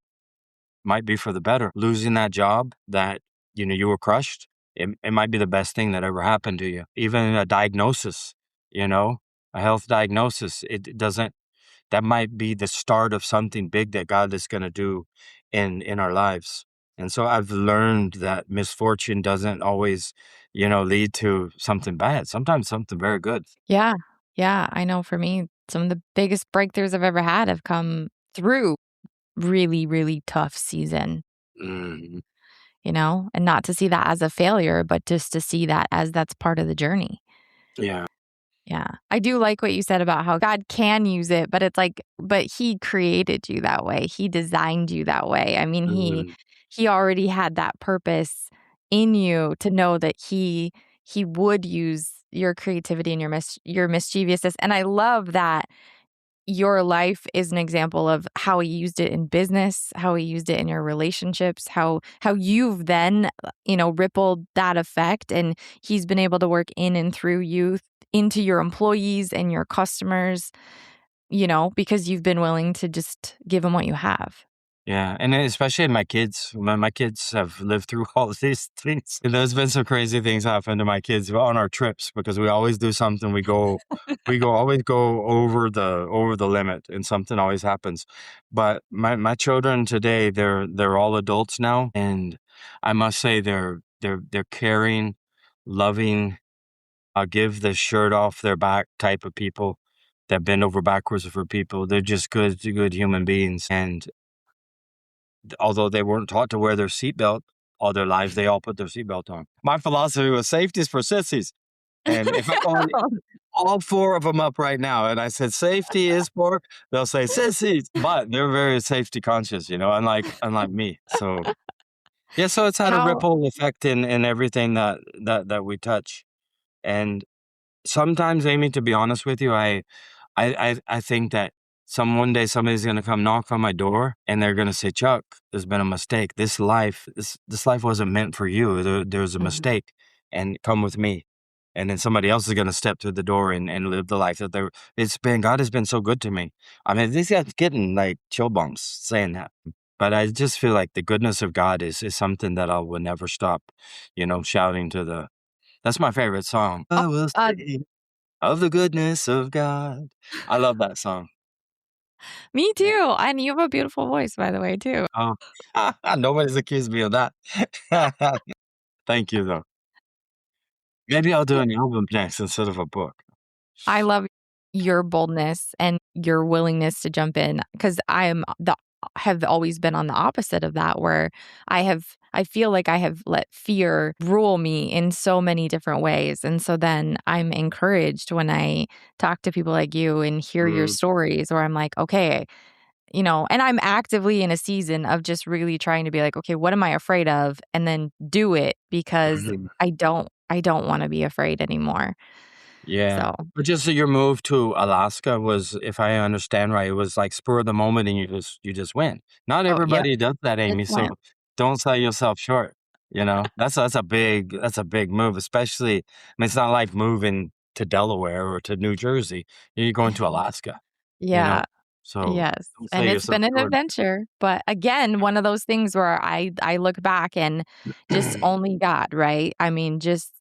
might be for the better. Losing that job that, you were crushed, it might be the best thing that ever happened to you. Even a diagnosis, a health diagnosis, it doesn't, that might be the start of something big that God is going to do in our lives. And so I've learned that misfortune doesn't always, lead to something bad. Sometimes something very good. Yeah. Yeah. I know for me, some of the biggest breakthroughs I've ever had have come through really, really tough season, Mhm. and not to see that as a failure, but just to see that as that's part of the journey. Yeah. Yeah. I do like what you said about how God can use it, but it's like, but he created you that way. He designed you that way. I mean, Mhm. he already had that purpose in you to know that he would use your creativity and your mischievousness. And I love that your life is an example of how he used it in business, how he used it in your relationships, how you've then, rippled that effect, and he's been able to work in and through you into your employees and your customers, because you've been willing to just give them what you have. Yeah, and then especially my kids. My kids have lived through all of these things. And there's been some crazy things happen to my kids on our trips because we always do something. Always go over the limit, and something always happens. But my children today, they're all adults now, and I must say they're caring, loving, give the shirt off their back type of people that bend over backwards for people. They're just good human beings, and although they weren't taught to wear their seatbelt all their lives, they all put their seatbelt on. My philosophy was safety is for sissies. And if I call all four of them up right now and I said safety is for, they'll say sissies, but they're very safety conscious, unlike me. So yeah, so it's had a How ripple effect in everything that we touch. And sometimes, Amy, to be honest with you, I think that one day somebody's gonna come knock on my door and they're gonna say, "Chuck, there's been a mistake. This life wasn't meant for you. There's a Mhm. mistake, and come with me." And then somebody else is gonna step through the door and live the life that they're. God has been so good to me. I mean, these guys getting like chill bumps saying that, but I just feel like the goodness of God is something that I will never stop, shouting to the. That's my favorite song. Oh, I will sing of the goodness of God. I love that song. me Yeah. too, and you have a beautiful voice, by the way, too. Oh, nobody's accused me of that. Thank you, though. Maybe I'll do an album next instead of a book. I love your boldness and your willingness to jump in because have always been on the opposite of that where I feel like I have let fear rule me in so many different ways. And so then I'm encouraged when I talk to people like you and hear your Mm, stories where I'm like, okay, and I'm actively in a season of just really trying to be like, okay, what am I afraid of? And then do it because mhm. I don't want to be afraid anymore. Yeah. So But just so your move to Alaska was, if I understand right, it was like spur of the moment and you just went. Not oh, yep. everybody does that, Just Amy, so went. don't sell yourself short, That's a big move, especially, I mean, it's not like moving to Delaware or to New Jersey. You're going to Alaska, you know? Yeah. So Yes, don't sell and it's yourself been an short. adventure, but again, one of those things where I look back and just only God, right? I mean, just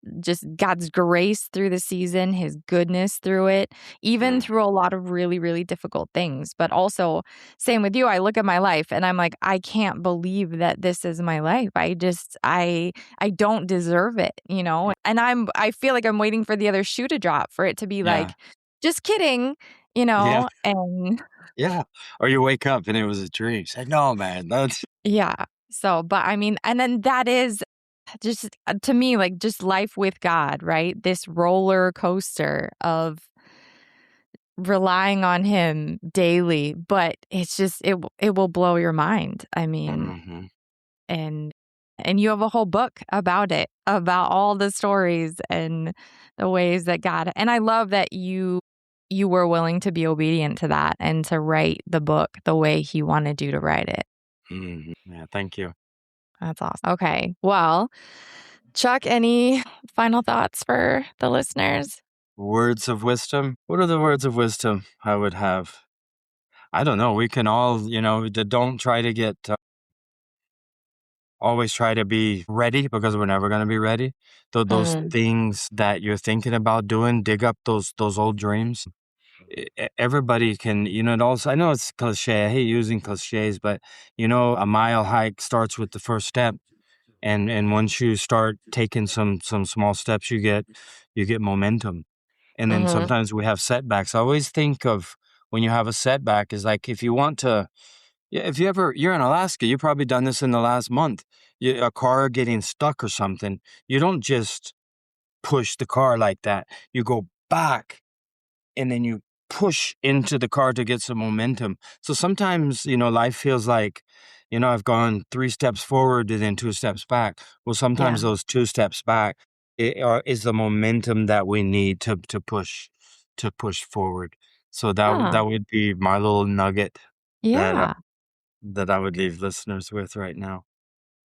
God's grace through the season, his goodness through it, even Mm, through a lot of really, really difficult things, but also same with you, I look at my life and I'm like, I can't believe that this is my life. I don't deserve it, And I feel like I'm waiting for the other shoe to drop for it to be yeah. like, just kidding, Yeah. and Yeah. Or you wake up and it was a dream. Say, no, man, that's Yeah. So, but I mean, and then that is just to me, like just life with God, right? This roller coaster of relying on him daily, but it's just it will blow your mind. I mean, hmm and you have a whole book about it, about all the stories and the ways that God, and I love that you were willing to be obedient to that and to write the book the way he wanted you to write it. Yeah, thank you. That's awesome. Okay. Well, Chuck, any final thoughts for the listeners? Words of wisdom. What are the words of wisdom I would have? I don't know. We can all, don't try to get, always try to be ready because we're never going to be ready. Those Mm, things that you're thinking about doing, dig up those old dreams. Everybody can, it also, I know it's cliche. I hate using cliches, but, a mile hike starts with the first step. And once you start taking some small steps, you get momentum. And then mhm, sometimes we have setbacks. I always think of when you have a setback is like if you want to, yeah, if you're in Alaska, you've probably done this in the last month. A car getting stuck or something, you don't just push the car like that. You go back and then you push into the car to get some momentum. So sometimes, life feels like, I've gone 3 steps forward and then 2 steps back. Well, yeah. sometimes those 2 steps back is the momentum that we need to push forward. So Huh. that would be my little nugget that Yeah. that I would leave listeners with right now.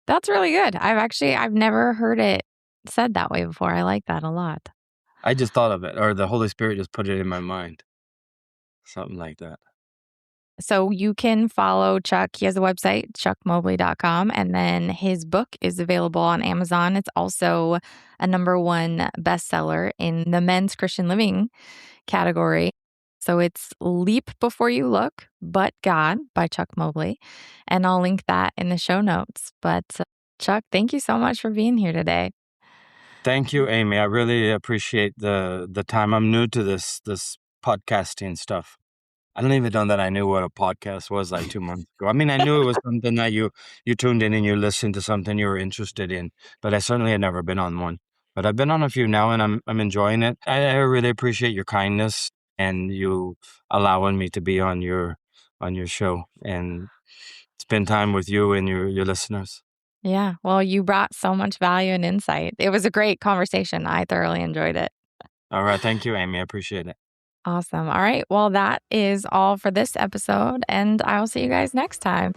That's really good. I've never heard it said that way before. I like that a lot. I just thought of it, or the Holy Spirit just put it in my mind, something like that. So you can follow Chuck. He has a website, chuckmobley.com, and then his book is available on Amazon. It's also a #1 bestseller in the men's Christian living category. So it's Leap Before You Look, But God by Chuck Mobley. And I'll link that in the show notes. But Chuck, thank you so much for being here today. Thank you, Amy. I really appreciate the time. I'm new to this podcasting stuff. I don't even know that I knew what a podcast was like 2 months ago. I mean, I knew it was something that you tuned in and you listened to something you were interested in, but I certainly had never been on one. But I've been on a few now, and I'm enjoying it. I really appreciate your kindness and you allowing me to be on your show and spend time with you and your listeners. Yeah. Well, you brought so much value and insight. It was a great conversation. I thoroughly enjoyed it. All right, thank you, Amy. I appreciate it. Awesome. All right. Well, that is all for this episode, and I will see you guys next time.